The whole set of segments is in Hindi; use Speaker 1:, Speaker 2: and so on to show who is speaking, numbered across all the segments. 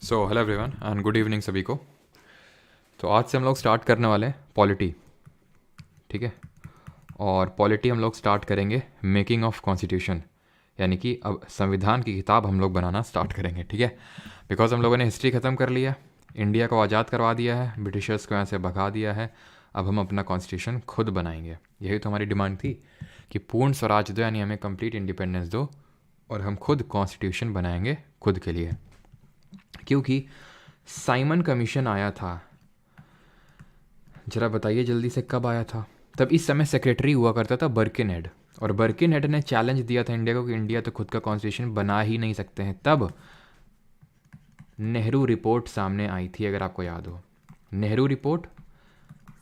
Speaker 1: So hello everyone and good evening सभी को। तो आज से हम लोग स्टार्ट करने वाले हैं पॉलिटी, ठीक है। और पॉलिटी हम लोग स्टार्ट करेंगे मेकिंग ऑफ कॉन्स्टिट्यूशन, यानी कि अब संविधान की किताब हम लोग बनाना स्टार्ट करेंगे, ठीक है। बिकॉज हम लोगों ने हिस्ट्री ख़त्म कर लिया, इंडिया को आज़ाद करवा दिया है, ब्रिटिशर्स को यहाँ से भगा दिया है। अब हम अपना कॉन्स्टिट्यूशन खुद बनाएंगे। यही तो हमारी डिमांड थी कि पूर्ण स्वराज दो, यानी हमें कंप्लीट इंडिपेंडेंस दो और हम खुद कॉन्स्टिट्यूशन बनाएंगे खुद के लिए। क्योंकि साइमन कमीशन आया था, जरा बताइए जल्दी से कब आया था। तब इस समय सेक्रेटरी हुआ करता था बर्किनहेड, और बर्किनहेड ने चैलेंज दिया था इंडिया को कि इंडिया तो खुद का कॉन्स्टिट्यूशन बना ही नहीं सकते हैं। तब नेहरू रिपोर्ट सामने आई थी, अगर आपको याद हो। नेहरू रिपोर्ट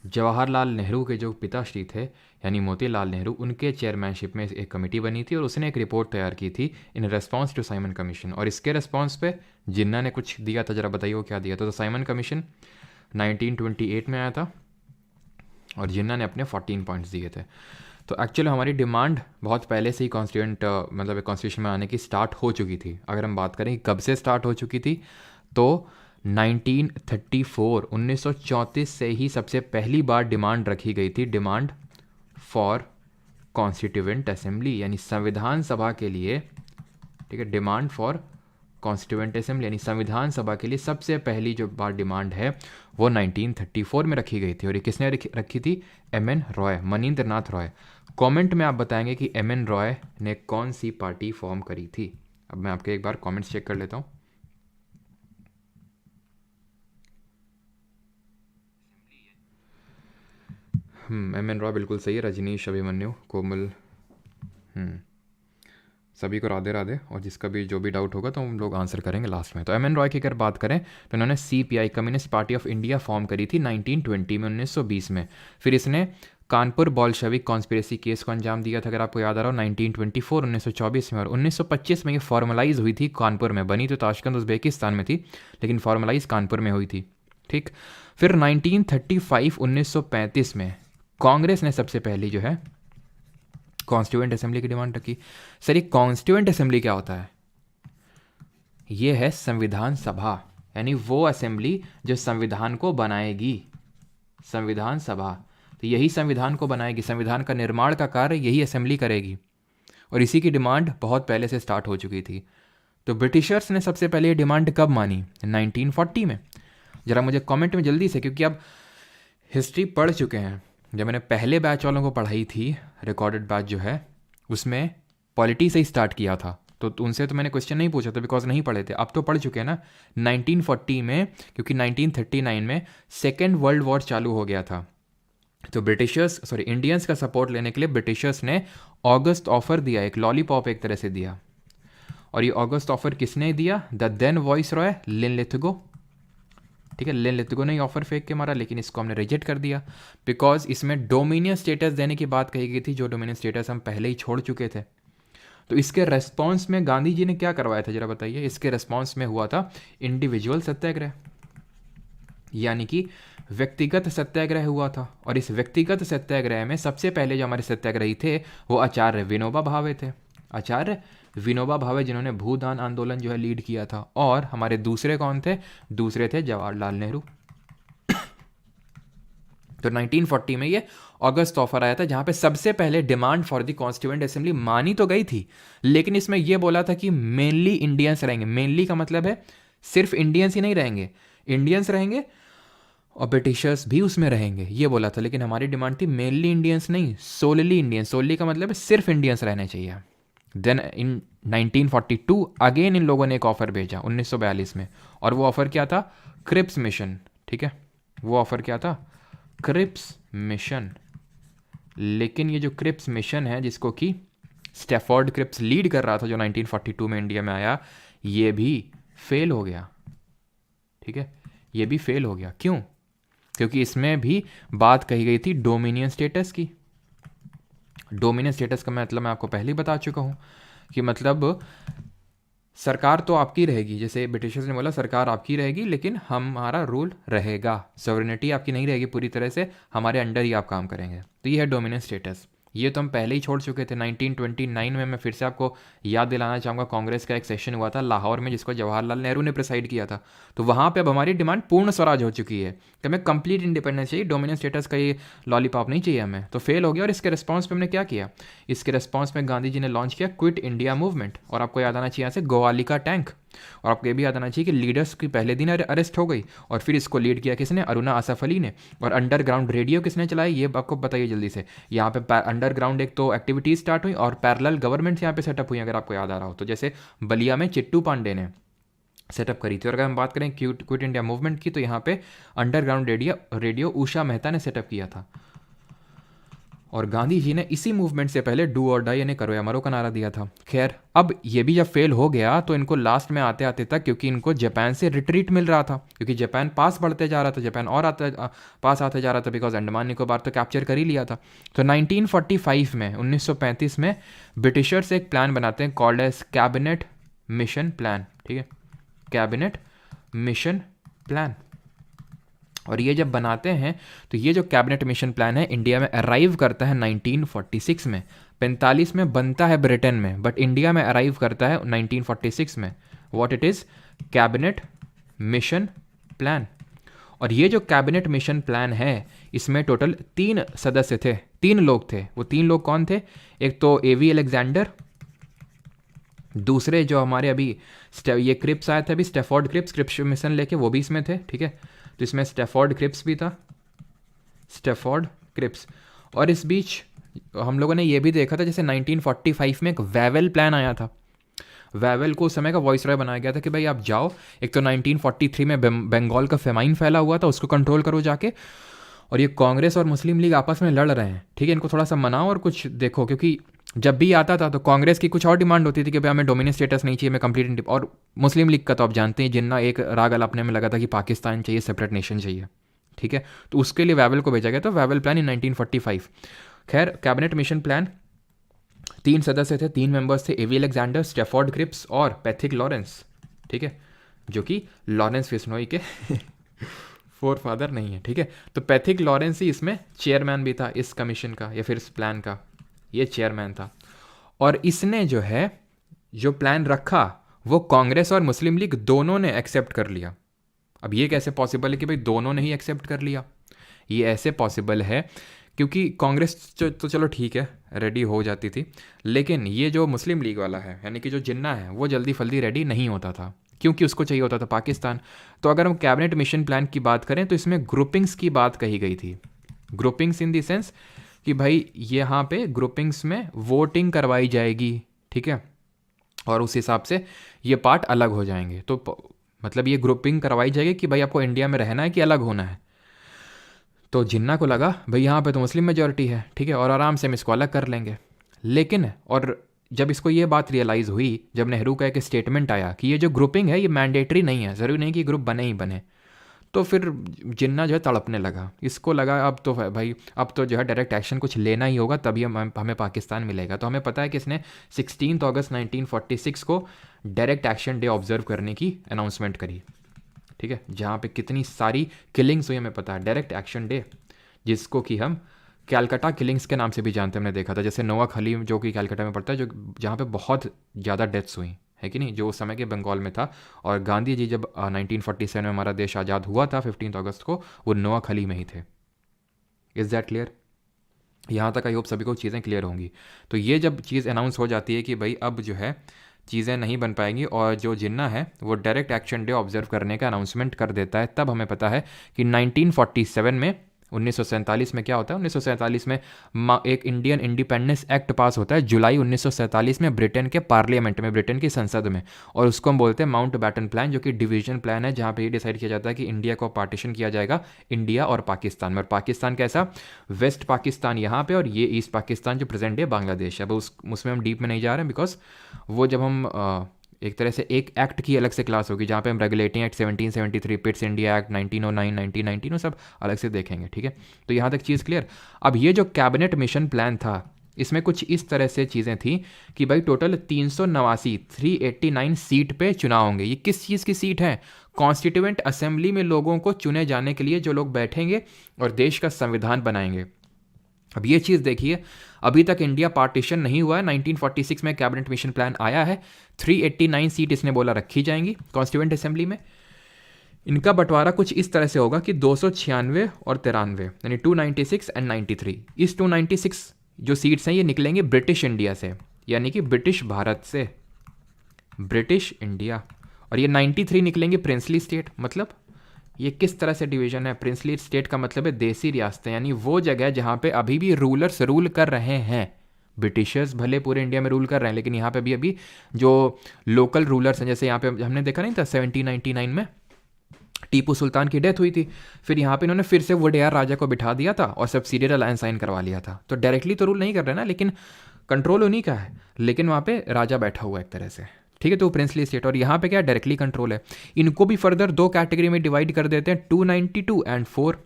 Speaker 1: जवाहरलाल नेहरू के जो पिताश्री थे यानी मोतीलाल नेहरू, उनके चेयरमैनशिप में एक कमेटी बनी थी और उसने एक रिपोर्ट तैयार की थी in response to Simon Commission. और इसके रेस्पॉन्स पे जिन्ना ने कुछ दिया था, जरा बताइए वो क्या दिया था। तो साइमन कमीशन 1928 में आया था और जिन्ना ने अपने 14 पॉइंट्स दिए थे। तो एक्चुअली हमारी डिमांड बहुत पहले से ही कॉन्स्टिट्यूंट मतलब कॉन्स्टिट्यूशन में आने की स्टार्ट हो चुकी थी। अगर हम बात करें कि कब से स्टार्ट हो चुकी थी, तो 1934 1934 से ही सबसे पहली बार डिमांड रखी गई थी, डिमांड फॉर कॉन्स्टिट्यूएंट असेंबली, यानी संविधान सभा के लिए, ठीक है। डिमांड फॉर कॉन्स्टिट्यूएंट असेंबली यानी संविधान सभा के लिए सबसे पहली जो बार डिमांड है वो 1934 में रखी गई थी। और ये किसने रखी थी? एम.एन. रॉय, मनींद्र नाथ रॉय। कमेंट में आप बताएंगे कि एम.एन. रॉय ने कौन सी पार्टी फॉर्म करी थी। अब मैं आपके एक बार कमेंट्स चेक कर लेता हूँ। एम.एन. रॉय बिल्कुल सही है। रजनीश, अभिमन्यु, कोमल, सभी को राधे राधे। और जिसका भी जो भी डाउट होगा तो हम लोग आंसर करेंगे लास्ट में। तो एम.एन. रॉय की अगर बात करें तो इन्होंने CPI, communist party of India, form करी थी 1920 में, 1920 में। फिर इसने कानपुर बॉल्शेविक कॉन्स्पिरेसी केस को अंजाम दिया था, अगर आपको याद आ रहा हो, 1924 1924 में। और 1925 में ये फॉर्मलाइज हुई थी कानपुर में, बनी तो ताशकंद उज्बेकिस्तान में थी लेकिन फॉर्मलाइज कानपुर में हुई थी, ठीक। फिर 1935 1935 में कांग्रेस ने सबसे पहली जो है कॉन्स्टिट्यूएंट असेंबली की डिमांड रखी। सर ये कॉन्स्टिट्यूएंट असेंबली क्या होता है? ये है संविधान सभा, यानी वो असेंबली जो संविधान को बनाएगी, संविधान सभा। तो यही संविधान को बनाएगी, संविधान का निर्माण का कार्य यही असेंबली करेगी। और इसी की डिमांड बहुत पहले से स्टार्ट हो चुकी थी। तो ब्रिटिशर्स ने सबसे पहले ये डिमांड कब मानी? 1940 में। ज़रा मुझे कमेंट में जल्दी से, क्योंकि आप हिस्ट्री पढ़ चुके हैं। जब मैंने पहले बैच वालों को पढ़ाई थी, रिकॉर्डेड बैच जो है, उसमें पॉलिटी से ही स्टार्ट किया था, तो उनसे तो मैंने क्वेश्चन नहीं पूछा था बिकॉज नहीं पढ़े थे। अब तो पढ़ चुके हैं ना 1940 में, क्योंकि 1939 में सेकेंड वर्ल्ड वॉर चालू हो गया था। तो इंडियंस का सपोर्ट लेने के लिए ब्रिटिशर्स ने ऑगस्ट ऑफर दिया, एक लॉलीपॉप एक तरह से दिया। और ये ऑगस्ट ऑफर किसने दिया? The then viceroy Linlithgow, ठीक है। लिनलिथगो ने ऑफर फेंक के मारा, लेकिन इसको हमने रिजेक्ट कर दिया बिकॉज इसमें डोमिनियन स्टेटस देने की बात कही गई थी, जो डोमिनियन स्टेटस हम पहले ही छोड़ चुके थे। तो इसके रेस्पॉन्स में गांधी जी ने क्या करवाया था, जरा बताइए। इसके रेस्पॉन्स में हुआ था इंडिविजुअल सत्याग्रह, यानी कि व्यक्तिगत सत्याग्रह हुआ था। और इस व्यक्तिगत सत्याग्रह में सबसे पहले जो हमारे सत्याग्रही थे वो आचार्य विनोबा भावे थे। आचार्य विनोबा भावे, जिन्होंने भूदान आंदोलन जो है लीड किया था। और हमारे दूसरे कौन थे? दूसरे थे जवाहरलाल नेहरू। तो 1940 में ये अगस्त ऑफर आया था, जहां पे सबसे पहले demand for the constituent assembly मानी तो गई थी, लेकिन इसमें यह बोला था कि मेनली इंडियंस रहेंगे। मेनली का मतलब है सिर्फ इंडियंस ही नहीं रहेंगे, इंडियंस रहेंगे और ब्रिटिशर्स भी उसमें रहेंगे, ये बोला था। लेकिन हमारी डिमांड थी मेनली इंडियंस नहीं, सोलली इंडियंस। सोलली का मतलब है सिर्फ इंडियंस रहने चाहिए। देन इन 1942 अगेन इन लोगों ने एक ऑफर भेजा 1942 में, और वो ऑफर क्या था? क्रिप्स मिशन, ठीक है। वो ऑफर क्या था? Cripps mission. लेकिन ये जो क्रिप्स मिशन है, जिसको कि स्टैफोर्ड क्रिप्स लीड कर रहा था, जो 1942 में इंडिया में आया, ये भी फेल हो गया, ठीक है। ये भी फेल हो गया। क्यों? क्योंकि इसमें भी बात कही गई थी डोमिनियन स्टेटस की। डोमिनियन स्टेटस का मतलब मैं आपको पहले ही बता चुका हूं कि मतलब सरकार तो आपकी रहेगी, जैसे ब्रिटिशर्स ने बोला सरकार आपकी रहेगी लेकिन हमारा रूल रहेगा, सॉवरेनिटी आपकी नहीं रहेगी पूरी तरह से, हमारे अंडर ही आप काम करेंगे। तो ये है डोमिनेंट स्टेटस। ये तो हम पहले ही छोड़ चुके थे 1929 में। मैं फिर से आपको याद दिलाना चाहूँगा, कांग्रेस का एक सेशन हुआ था लाहौर में जिसको जवाहरलाल नेहरू ने प्रिसाइड किया था। तो वहाँ पे अब हमारी डिमांड पूर्ण स्वराज हो चुकी है कि हमें कंप्लीट इंडिपेंडेंस चाहिए, डोमिनेंस स्टेटस का ये लॉलीपॉप नहीं चाहिए हमें। तो फेल हो गया, और इसके रिस्पॉन्स पे हमने क्या किया, इसके रिस्पॉन्स में गांधी जी ने लॉन्च किया क्विट इंडिया मूवमेंट। और आपको याद आना चाहिए यहाँ से गोवाली का टैंक, और आपको ये भी याद आना चाहिए कि लीडर्स की पहले दिन अरेस्ट हो गई, और फिर इसको लीड किया किसने, अरुणा आसफ अली ने। और अंडरग्राउंड रेडियो किसने चलाई, ये आपको बताइए जल्दी से। यहाँ पे अंडरग्राउंड एक तो एक्टिविटीज स्टार्ट हुई और पैरेलल गवर्नमेंट यहाँ पे सेटअप हुई, अगर आपको याद आ रहा हो तो। जैसे बलिया में चिट्टू पांडे ने सेटअप करी थी। और अगर हम बात करें क्विट इंडिया मूवमेंट की, तो यहाँ पे अंडरग्राउंड रेडियो उषा मेहता ने सेटअप किया था। और गांधी जी ने इसी मूवमेंट से पहले डू और डाई यानी करो या मरो का नारा दिया था। खैर, अब ये भी जब फेल हो गया तो इनको लास्ट में आते आते तक, क्योंकि इनको जापान से रिट्रीट मिल रहा था, क्योंकि जापान पास बढ़ते जा रहा था, जापान और पास आते जा रहा था, बिकॉज अंडमान निकोबार तो कैप्चर कर ही लिया था। तो 1945 में 1935 में ब्रिटिशर्स एक प्लान बनाते हैं called as cabinet mission plan. ठीक है, कैबिनेट मिशन प्लान। और ये जब बनाते हैं तो ये जो कैबिनेट मिशन प्लान है इंडिया में अराइव करता है 1946 में। 45 में बनता है ब्रिटेन में, बट इंडिया में अराइव करता है 1946 में। What it is, cabinet mission plan. और ये जो कैबिनेट मिशन प्लान है इसमें टोटल 3 सदस्य थे, 3 लोग थे। वो 3 लोग कौन थे, एक तो एवी अलेक्जेंडर, दूसरे जो हमारे अभी ये क्रिप्स आया था अभी, स्टेफोर्ड क्रिप्स मिशन लेके, वो भी इसमें थे। ठीक है, तो इसमें स्टेफोर्ड क्रिप्स भी था, स्टेफोर्ड क्रिप्स। और इस बीच हम लोगों ने ये भी देखा था, जैसे 1945 में एक वेवेल प्लान आया था। वेवेल को उस समय का वॉइस रॉय बनाया गया था कि भाई आप जाओ, एक तो 1943 में बंगाल का फेमाइन फैला हुआ था, उसको कंट्रोल करो जाके, और ये कांग्रेस और मुस्लिम लीग आपस में लड़ रहे हैं। ठीक है, इनको थोड़ा सा मनाओ और कुछ देखो, क्योंकि जब भी आता था तो कांग्रेस की कुछ और डिमांड होती थी कि भाई हमें डोमिनेंस स्टेटस नहीं चाहिए, हमें कंप्लीट। और मुस्लिम लीग का तो आप जानते हैं जिन्ना एक राग अलापने में लगा था कि पाकिस्तान चाहिए, सेपरेट नेशन चाहिए। ठीक है, तो उसके लिए वेवेल को भेजा गया, तो वेवेल प्लान इन 1945। खैर, कैबिनेट मिशन प्लान 3 सदस्य थे, 3 मेंबर्स थे, एवी अलेक्जेंडर, स्टेफोर्ड क्रिप्स और पैथिक लॉरेंस। ठीक है, जो कि लॉरेंस फिश्नोई के फोर फादर नहीं है। ठीक है, तो पैथिक लॉरेंस ही इसमें चेयरमैन भी था इस कमीशन का या फिर इस प्लान का, ये चेयरमैन था। और इसने जो है जो प्लान रखा वो कांग्रेस और मुस्लिम लीग दोनों ने एक्सेप्ट कर लिया। अब ये कैसे पॉसिबल है कि भाई दोनों ने ही एक्सेप्ट कर लिया, ये ऐसे पॉसिबल है क्योंकि कांग्रेस तो चलो ठीक है रेडी हो जाती थी, लेकिन ये जो मुस्लिम लीग वाला है यानी कि जो जिन्ना है वो जल्दी फल्दी रेडी नहीं होता था, क्योंकि उसको चाहिए होता था पाकिस्तान। तो अगर हम कैबिनेट मिशन प्लान की बात करें तो इसमें ग्रुपिंग्स की बात कही गई थी। ग्रुपिंग्स इन द सेंस कि भाई यहाँ पे ग्रुपिंग्स में वोटिंग करवाई जाएगी। ठीक है, और उस हिसाब से ये पार्ट अलग हो जाएंगे। तो मतलब ये ग्रुपिंग करवाई जाएगी कि भाई आपको इंडिया में रहना है कि अलग होना है। तो जिन्ना को लगा भाई यहाँ पे तो मुस्लिम मेजॉरिटी है, ठीक है, और आराम से हम इसको अलग कर लेंगे। लेकिन और जब इसको ये बात रियलाइज़ हुई, जब नेहरू का एक स्टेटमेंट आया कि ये जो ग्रुपिंग है ये मैंडेटरी नहीं है, ज़रूरी नहीं कि ग्रुप बने ही बने, तो फिर जिन्ना जो है तड़पने लगा। इसको लगा अब तो भाई अब तो जो है डायरेक्ट एक्शन कुछ लेना ही होगा, तभी हमें पाकिस्तान मिलेगा। तो हमें पता है कि इसने 16 अगस्त 1946 को डायरेक्ट एक्शन डे ऑब्जर्व करने की अनाउंसमेंट करी। ठीक है, जहाँ पे कितनी सारी किलिंग्स हुई हमें पता है, डायरेक्ट एक्शन डे, जिसको कि हम कैलकाटा किलिंग्स के नाम से भी जानते हैं। हमने देखा था जैसे नोआख अली जो कि कैलकाटा में पड़ता है, जो जहाँ पे बहुत ज़्यादा डेथ्स हुई है कि नहीं, जो उस समय के बंगाल में था। और गांधी जी जब 1947 में हमारा देश आज़ाद हुआ था 15 अगस्त को, वो नोआख अली में ही थे। Is that clear? यहाँ तक आई होप सभी को चीज़ें क्लियर होंगी। तो ये जब चीज़ अनाउंस हो जाती है कि भाई अब जो है चीज़ें नहीं बन पाएंगी और जो जिन्ना है वो डायरेक्ट एक्शन डे ऑब्जर्व करने का अनाउंसमेंट कर देता है, तब हमें पता है कि 1947 में 1947 में क्या होता है, 1947 में एक इंडियन इंडिपेंडेंस एक्ट पास होता है जुलाई 1947 में ब्रिटेन के पार्लियामेंट में, ब्रिटेन की संसद में। और उसको हम बोलते हैं माउंट बैटन प्लान, जो कि डिवीजन प्लान है, जहाँ पे ये डिसाइड किया जाता है कि इंडिया को पार्टीशन किया जाएगा इंडिया और पाकिस्तान में। और पाकिस्तान कैसा, वेस्ट पाकिस्तान यहाँ पे और ये ईस्ट पाकिस्तान जो प्रेजेंट डे बांग्लादेश है। अब उसमें हम डीप में नहीं जा रहे हैं, बिकॉज वो जब हम एक तरह से एक एक्ट की अलग से क्लास होगी जहाँ पे हम regulating act 1773, Pitt's India act 1909, 1919 वो सब अलग से देखेंगे। ठीक है, तो यहाँ तक चीज़ क्लियर। अब ये जो कैबिनेट मिशन प्लान था इसमें कुछ इस तरह से चीज़ें थी कि भाई टोटल 389 सीट पे चुनाव होंगे। ये किस चीज़ की सीट है? कॉन्स्टिट्यूएंट असेंबली में लोगों को चुने जाने के लिए, जो लोग बैठेंगे और देश का संविधान बनाएंगे। अब ये चीज़ देखिए, अभी तक इंडिया पार्टीशन नहीं हुआ है। 1946 में कैबिनेट मिशन प्लान आया है, 389 सीट इसने बोला रखी जाएंगी कॉन्स्टिट्यूएंट असेंबली में। इनका बंटवारा कुछ इस तरह से होगा कि 296 और 93, यानी 296 एंड 93। इस 296 जो सीट्स हैं ये निकलेंगे ब्रिटिश इंडिया से, यानी कि ब्रिटिश भारत से, ब्रिटिश इंडिया। और ये 93 निकलेंगे प्रिंसली स्टेट। मतलब ये किस तरह से डिवीजन है? प्रिंसली स्टेट का मतलब है देसी रियासतें, यानी वो जगह जहाँ पे अभी भी रूलर्स रूल कर रहे हैं। ब्रिटिशर्स भले पूरे इंडिया में रूल कर रहे हैं, लेकिन यहाँ पे भी अभी जो लोकल रूलर्स हैं, जैसे यहाँ पे हमने देखा नहीं था 1799 में टीपू सुल्तान की डेथ हुई थी, फिर यहाँ पे इन्होंने फिर से वोडेयार राजा को बिठा दिया था और सब्सिडियर अलायंस साइन करवा लिया था। तो डायरेक्टली तो रूल नहीं कर रहे ना, लेकिन कंट्रोल उन्हीं का है, लेकिन वहाँ पे राजा बैठा हुआ है एक तरह से, ठीक है। तो प्रिंसली स्टेट, और यहाँ पे क्या डायरेक्टली कंट्रोल है। इनको भी फर्दर दो कैटेगरी में डिवाइड कर देते हैं, 292 एंड 4।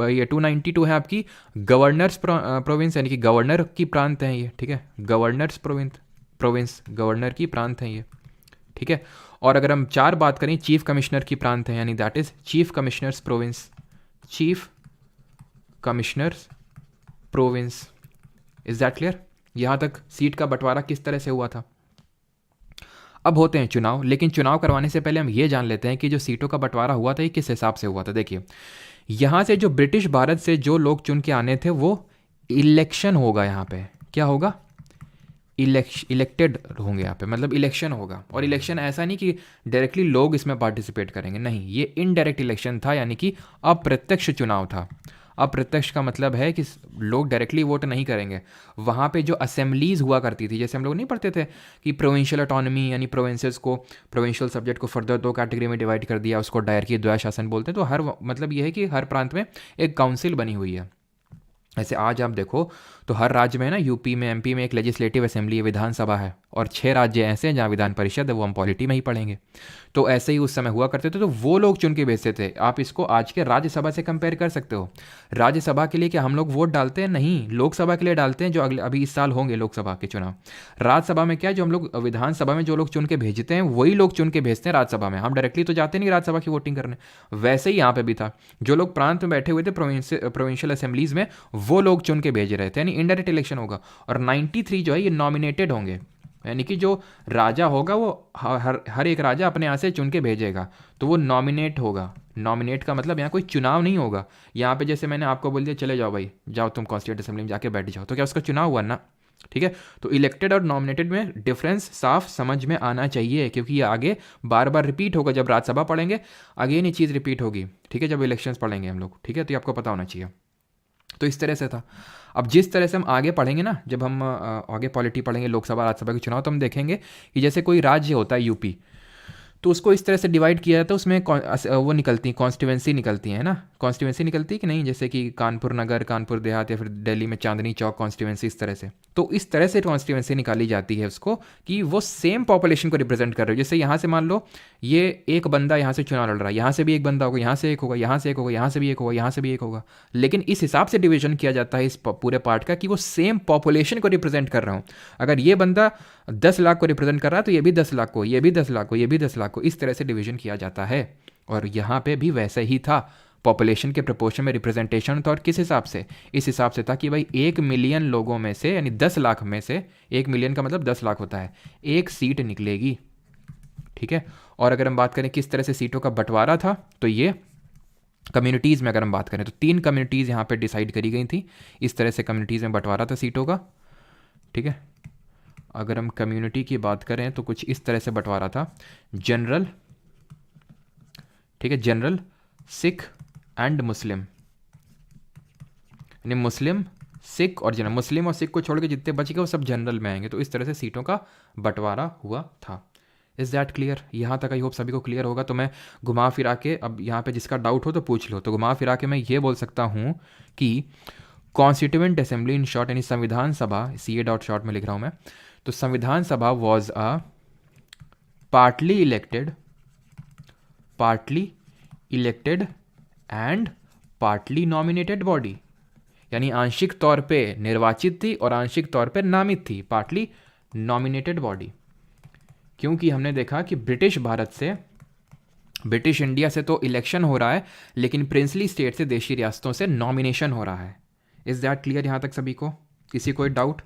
Speaker 1: ये 292 है आपकी गवर्नर्स प्रोविंस, यानी कि गवर्नर की प्रांत हैं ये, ठीक है। गवर्नर्स प्रोविंस गवर्नर की प्रांत हैं ये, ठीक है। और अगर हम 4 बात करें, चीफ कमिश्नर की प्रांत है, यानी that is chief commissioners province, chief commissioners province. Is that clear? यहां तक सीट का बंटवारा किस तरह से हुआ था। अब होते हैं चुनाव, लेकिन चुनाव करवाने से पहले हम ये जान लेते हैं कि जो सीटों का बंटवारा हुआ था ये किस हिसाब से हुआ था। देखिए, यहां से जो ब्रिटिश भारत से जो लोग चुन के आने थे वो इलेक्शन होगा। यहाँ पे क्या होगा? इलेक्टेड होंगे यहाँ पे, मतलब इलेक्शन होगा। और इलेक्शन ऐसा नहीं कि डायरेक्टली लोग इसमें पार्टिसिपेट करेंगे, नहीं, ये इनडायरेक्ट इलेक्शन था, यानी कि अप्रत्यक्ष चुनाव था। अप्रत्यक्ष का मतलब है कि लोग डायरेक्टली वोट नहीं करेंगे। वहाँ पे जो असेंबलीज हुआ करती थी, जैसे हम लोग नहीं पढ़ते थे कि प्रोविंशियल ऑटोनॉमी, यानी प्रोविंसेस को, प्रोविंशियल सब्जेक्ट को फर्दर 2 कैटेगरी में डिवाइड कर दिया, उसको दायरकी की द्वय शासन बोलते हैं। तो हर मतलब ये है कि हर प्रांत में एक काउंसिल बनी हुई है। ऐसे आज आप देखो तो हर राज्य में ना, यूपी में, एमपी में एक लेजिस्लेटिव असेंबली है, विधानसभा है, और 6 राज्य ऐसे हैं जहाँ विधान परिषद है, वो हम पॉलिटी में ही पढ़ेंगे। तो ऐसे ही उस समय हुआ करते थे, तो वो लोग चुन के भेजते थे। आप इसको आज के राज्यसभा से कंपेयर कर सकते हो। राज्यसभा के लिए क्या हम लोग वोट डालते हैं? नहीं, लोकसभा के लिए डालते हैं, जो अभी इस साल होंगे लोकसभा के चुनाव। राज्यसभा में क्या, जो हम लोग विधानसभा में जो लोग चुन के भेजते हैं वही लोग चुन के भेजते हैं राज्यसभा में। हम डायरेक्टली तो जाते नहीं राज्यसभा की वोटिंग करने। वैसे ही यहाँ पे भी था, जो लोग प्रांत में बैठे हुए थे प्रोविंशियल असेंबलीज में, वो लोग चुन के भेज रहे थे, यानी इनडायरेक्ट इलेक्शन होगा। और 93 जो है ये नॉमिनेटेड होंगे, यानी कि जो राजा होगा वो हर एक राजा अपने यहाँ से चुन के भेजेगा, तो वो नॉमिनेट होगा। नॉमिनेट का मतलब यहाँ कोई चुनाव नहीं होगा। यहाँ पे जैसे मैंने आपको बोल दिया चले जाओ भाई, जाओ तुम कॉन्स्टिट्यूएंट असेंबली में जाके बैठ जाओ, तो क्या उसका चुनाव हुआ ना? ठीक है। तो इलेक्टेड और नॉमिनेटेड में डिफरेंस साफ समझ में आना चाहिए, क्योंकि ये आगे बार बार रिपीट होगा। जब राज्यसभा पढ़ेंगे अगेन ये चीज़ रिपीट होगी, ठीक है, जब इलेक्शंस पढ़ेंगे हम लोग, ठीक है। तो ये आपको पता होना चाहिए। तो इस तरह से था। अब जिस तरह से हम आगे पढ़ेंगे ना, जब हम आगे पॉलिटी पढ़ेंगे, लोकसभा राज्यसभा के चुनाव, तो हम देखेंगे कि जैसे कोई राज्य होता है यूपी, तो उसको इस तरह से डिवाइड किया जाता है, उसमें वो निकलती कॉन्स्टिट्यूएंसी निकलती है ना, कॉन्स्टिट्यूएंसी निकलती है कि नहीं, जैसे कि कानपुर नगर, कानपुर देहात, या फिर दिल्ली में चांदनी चौक कॉन्स्टिट्यूएंसी, इस तरह से। तो इस तरह से कॉन्स्टिट्यूएंसी निकाली जाती है उसको, कि वो सेम पॉपुलेशन को रिप्रेजेंट कर रहे हो। जैसे यहाँ से मान लो ये एक बंदा यहाँ से चुनाव लड़ रहा है, यहाँ से भी एक बंदा होगा, यहाँ से एक होगा, यहाँ से एक होगा, यहाँ से भी एक होगा, यहाँ से भी एक होगा, लेकिन इस हिसाब से डिवीजन किया जाता है इस पूरे पार्ट का कि वो सेम पॉपुलेशन को रिप्रेजेंट कर रहा हूँ। अगर ये बंदा 10 लाख को रिप्रेजेंट कर रहा है तो ये भी 10 लाख को, ये भी 10 लाख को, ये भी 10 लाख को, इस तरह से डिवीजन किया जाता है। और यहाँ पे भी वैसे ही था, पॉपुलेशन के प्रोपोर्शन में रिप्रेजेंटेशन था। और किस हिसाब से? इस हिसाब से था कि भाई 1 मिलियन लोगों में से, यानी 10 लाख में से, 1 मिलियन का मतलब 10 लाख होता है, एक सीट निकलेगी, ठीक है। और अगर हम बात करें किस तरह से सीटों का बंटवारा था, तो ये कम्युनिटीज़ में अगर हम बात करें तो 3 कम्युनिटीज़ यहाँ पे डिसाइड करी गई थी। इस तरह से कम्युनिटीज़ में बंटवारा था सीटों का, ठीक है। अगर हम कम्युनिटी की बात करें तो कुछ इस तरह से बंटवारा था। जनरल, ठीक है, जनरल, सिख एंड मुस्लिम, यानी मुस्लिम, सिख और जनरल। मुस्लिम और सिख को छोड़ के जितने बच गए वो सब जनरल में आएंगे। तो इस तरह से सीटों का बंटवारा हुआ था। Is that clear? यहाँ तक आई होप सभी को क्लियर होगा। तो मैं घुमा फिरा के, अब यहाँ पे जिसका डाउट हो तो पूछ लो, तो घुमा फिरा के मैं ये बोल सकता हूँ कि कॉन्स्टिट्यूएंट असेंबली इन शॉर्ट, यानी संविधान सभा, CA डॉट शॉर्ट में लिख रहा हूँ मैं, तो संविधान सभा was a partly elected and partly nominated body, यानी आंशिक तौर पे निर्वाचित थी और आंशिक तौर पे नामित थी, पार्टली नॉमिनेटेड बॉडी। क्योंकि हमने देखा कि ब्रिटिश भारत से, ब्रिटिश इंडिया से तो इलेक्शन हो रहा है, लेकिन प्रिंसली स्टेट से, देशी रियासतों से नॉमिनेशन हो रहा है। इज़ दैट क्लियर यहाँ तक सभी को? किसी कोई डाउट?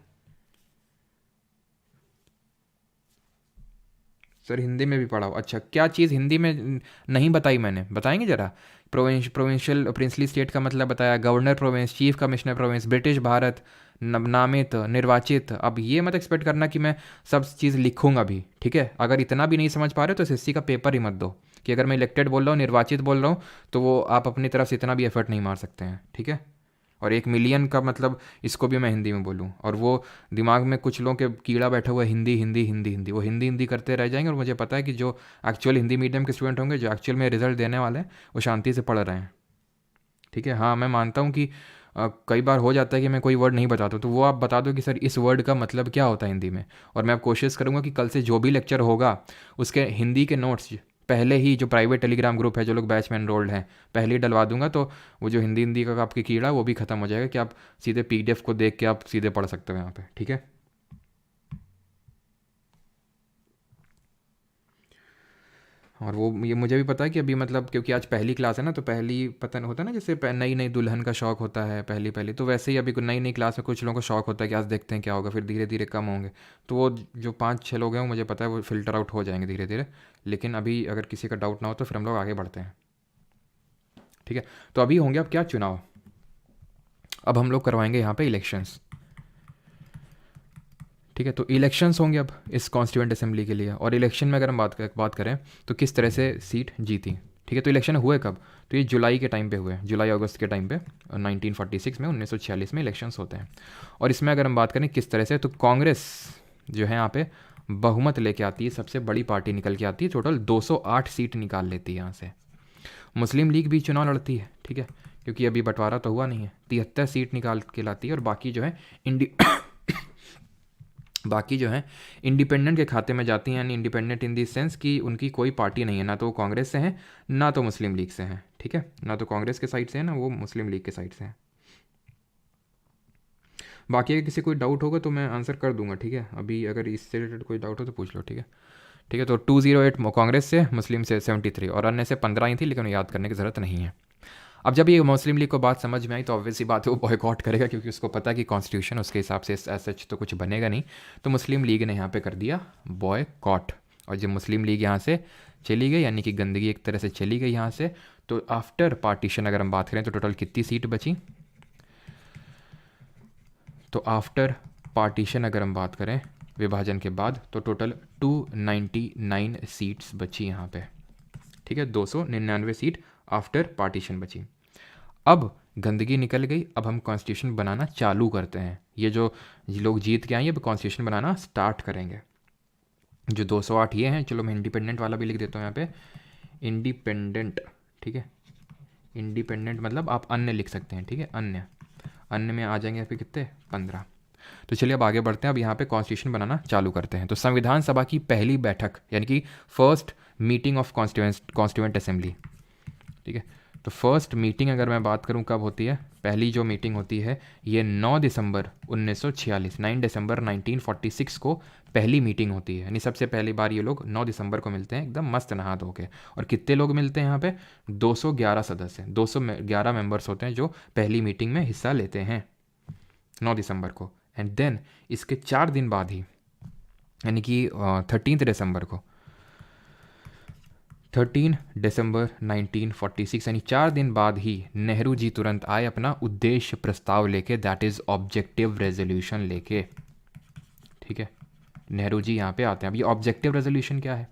Speaker 1: सर हिंदी में भी पढ़ाओ, अच्छा क्या चीज़ हिंदी में नहीं बताई मैंने, बताएंगे ज़रा? प्रोविंशियल प्रिंसली स्टेट का मतलब बताया, governor province, chief commissioner province, British Bharat, नामित, निर्वाचित। अब ये मत एक्सपेक्ट करना कि मैं सब चीज़ लिखूंगा भी, ठीक है? अगर इतना भी नहीं समझ पा रहे हो तो एसएससी का पेपर ही मत दो, कि अगर मैं इलेक्टेड बोल रहा हूँ, निर्वाचित बोल रहा हूँ, तो वो आप अपनी तरफ से इतना भी एफर्ट नहीं मार सकते हैं, ठीक है? और 1 मिलियन का मतलब इसको भी मैं हिंदी में बोलूँ, और वो दिमाग में कुछ लोगों के कीड़ा बैठा हुआ है, हिंदी हिंदी हिंदी हिंदी, वो हिंदी हिंदी करते रह जाएंगे। और मुझे पता है कि जो एक्चुअल हिंदी मीडियम के स्टूडेंट होंगे, जो एक्चुअल में रिजल्ट देने वाले हैं, वो शांति से पढ़ रहे हैं, ठीक है? हाँ मैं मानता हूँ कि कई बार हो जाता है कि मैं कोई वर्ड नहीं बताता, तो वो आप बता दो कि सर इस वर्ड का मतलब क्या होता है हिंदी में, और मैं अब कोशिश करूँगा कि कल से जो भी लेक्चर होगा उसके हिंदी के नोट्स पहले ही, जो प्राइवेट टेलीग्राम ग्रुप है, जो लोग बैच में एनरोल्ड हैं, पहले ही डलवा दूंगा। तो वो जो हिंदी हिंदी का आपकी कीड़ा वो भी खत्म हो जाएगा, कि आप सीधे पीडीएफ को देख के आप सीधे पढ़ सकते हो यहाँ पे, ठीक है? और वो ये मुझे भी पता है कि अभी मतलब क्योंकि आज पहली क्लास है ना, तो पहली पता नहीं होता ना, जैसे नई नई दुल्हन का शौक होता है पहली पहली, तो वैसे ही अभी नई नई क्लास में कुछ लोगों को शौक होता है कि आज देखते हैं क्या होगा, फिर धीरे धीरे कम होंगे। तो वो जो 5-6 लोग हैं, मुझे पता है वो फिल्टर आउट हो जाएंगे धीरे धीरे। लेकिन अभी अगर किसी का डाउट ना हो तो फिर हम लोग आगे बढ़ते हैं, ठीक है? तो अभी होंगे अब क्या, चुनाव। अब हम लोग करवाएंगे यहाँ पे इलेक्शंस, ठीक है? तो इलेक्शंस होंगे अब इस कॉन्स्टिट्यूएंट असेंबली के लिए। और इलेक्शन में अगर हम बात करें तो किस तरह से सीट जीती, ठीक है? तो इलेक्शन हुए कब? तो ये जुलाई के टाइम पे हुए, जुलाई अगस्त के टाइम पे, 1946 में, 1946 में इलेक्शंस होते हैं। और इसमें अगर हम बात करें किस तरह से, तो कांग्रेस जो है यहाँ पे बहुमत लेके आती है, सबसे बड़ी पार्टी निकल के आती है, टोटल 208 सीट निकाल लेती है यहाँ से। मुस्लिम लीग भी चुनाव लड़ती है, ठीक है? क्योंकि अभी बंटवारा तो हुआ नहीं है, 73 सीट निकाल के लाती है। और बाकी जो है बाकी जो है इंडिपेंडेंट के खाते में जाती हैं, यानी इंडिपेंडेंट इन दी सेंस कि उनकी कोई पार्टी नहीं है, ना तो वो कांग्रेस से हैं ना तो मुस्लिम लीग से हैं, ठीक है? ना तो कांग्रेस के साइड से है ना वो मुस्लिम लीग के साइड से हैं। बाकी अगर किसी कोई डाउट होगा तो मैं आंसर कर दूंगा, ठीक है? अभी अगर इससे रिलेटेड कोई डाउट हो तो पूछ लो, ठीक है? ठीक है, तो 208 कांग्रेस से, मुस्लिम से 73, और अन्य से 15 ही थी, लेकिन याद करने की ज़रूरत नहीं है। अब जब ये मुस्लिम लीग को बात समझ में आई तो ऑब्वियस सी बात है वो बॉयकॉट करेगा, क्योंकि उसको पता है कि कॉन्स्टिट्यूशन उसके हिसाब से सच तो कुछ बनेगा नहीं। तो मुस्लिम लीग ने यहाँ पे कर दिया बॉयकॉट। और जब मुस्लिम लीग यहाँ से चली गई, यानी कि गंदगी एक तरह से चली गई यहाँ से, तो आफ्टर पार्टीशन अगर हम बात करें तो टोटल कितनी सीट बची? तो आफ्टर पार्टीशन अगर हम बात करें, विभाजन के बाद, तो टोटल 299 सीट्स बची यहाँ पे, ठीक है? 299 सीट आफ्टर पार्टीशन बची। अब गंदगी निकल गई, अब हम कॉन्स्टिट्यूशन बनाना चालू करते हैं। ये जो लोग जीत के आए अब कॉन्स्टिट्यूशन बनाना स्टार्ट करेंगे। जो 208 ये हैं, चलो मैं इंडिपेंडेंट वाला भी लिख देता हूँ यहाँ पे, इंडिपेंडेंट, ठीक है? इंडिपेंडेंट मतलब आप अन्य लिख सकते हैं, ठीक है? अन्य, अन्य में आ जाएंगे यहाँ पे कितने, 15। तो चलिए अब आगे बढ़ते हैं, अब यहाँ पे कॉन्स्टिट्यूशन बनाना चालू करते हैं। तो संविधान सभा की पहली बैठक, यानी कि first meeting of constituent assembly, ठीक है? तो फर्स्ट मीटिंग अगर मैं बात करूं कब होती है, पहली जो मीटिंग होती है ये 9 दिसंबर 1946, 9 दिसंबर 1946 को पहली मीटिंग होती है। यानी सबसे पहली बार ये लोग 9 दिसंबर को मिलते हैं, एकदम मस्त नहा धो के। और कितने लोग मिलते हैं यहाँ पे? 211 सदस्य, 211 मेंबर्स होते हैं जो पहली मीटिंग में हिस्सा लेते हैं 9 दिसंबर को। एंड देन इसके 4 दिन बाद ही, यानी कि 13 दिसंबर को, 13 दिसंबर 1946, यानी 4 दिन बाद ही नेहरू जी तुरंत आए अपना उद्देश्य प्रस्ताव लेके, दैट इज़ ऑब्जेक्टिव रेजोल्यूशन लेके, ठीक है? नेहरू जी यहाँ पे आते हैं। अब ये ऑब्जेक्टिव रेजोल्यूशन क्या है?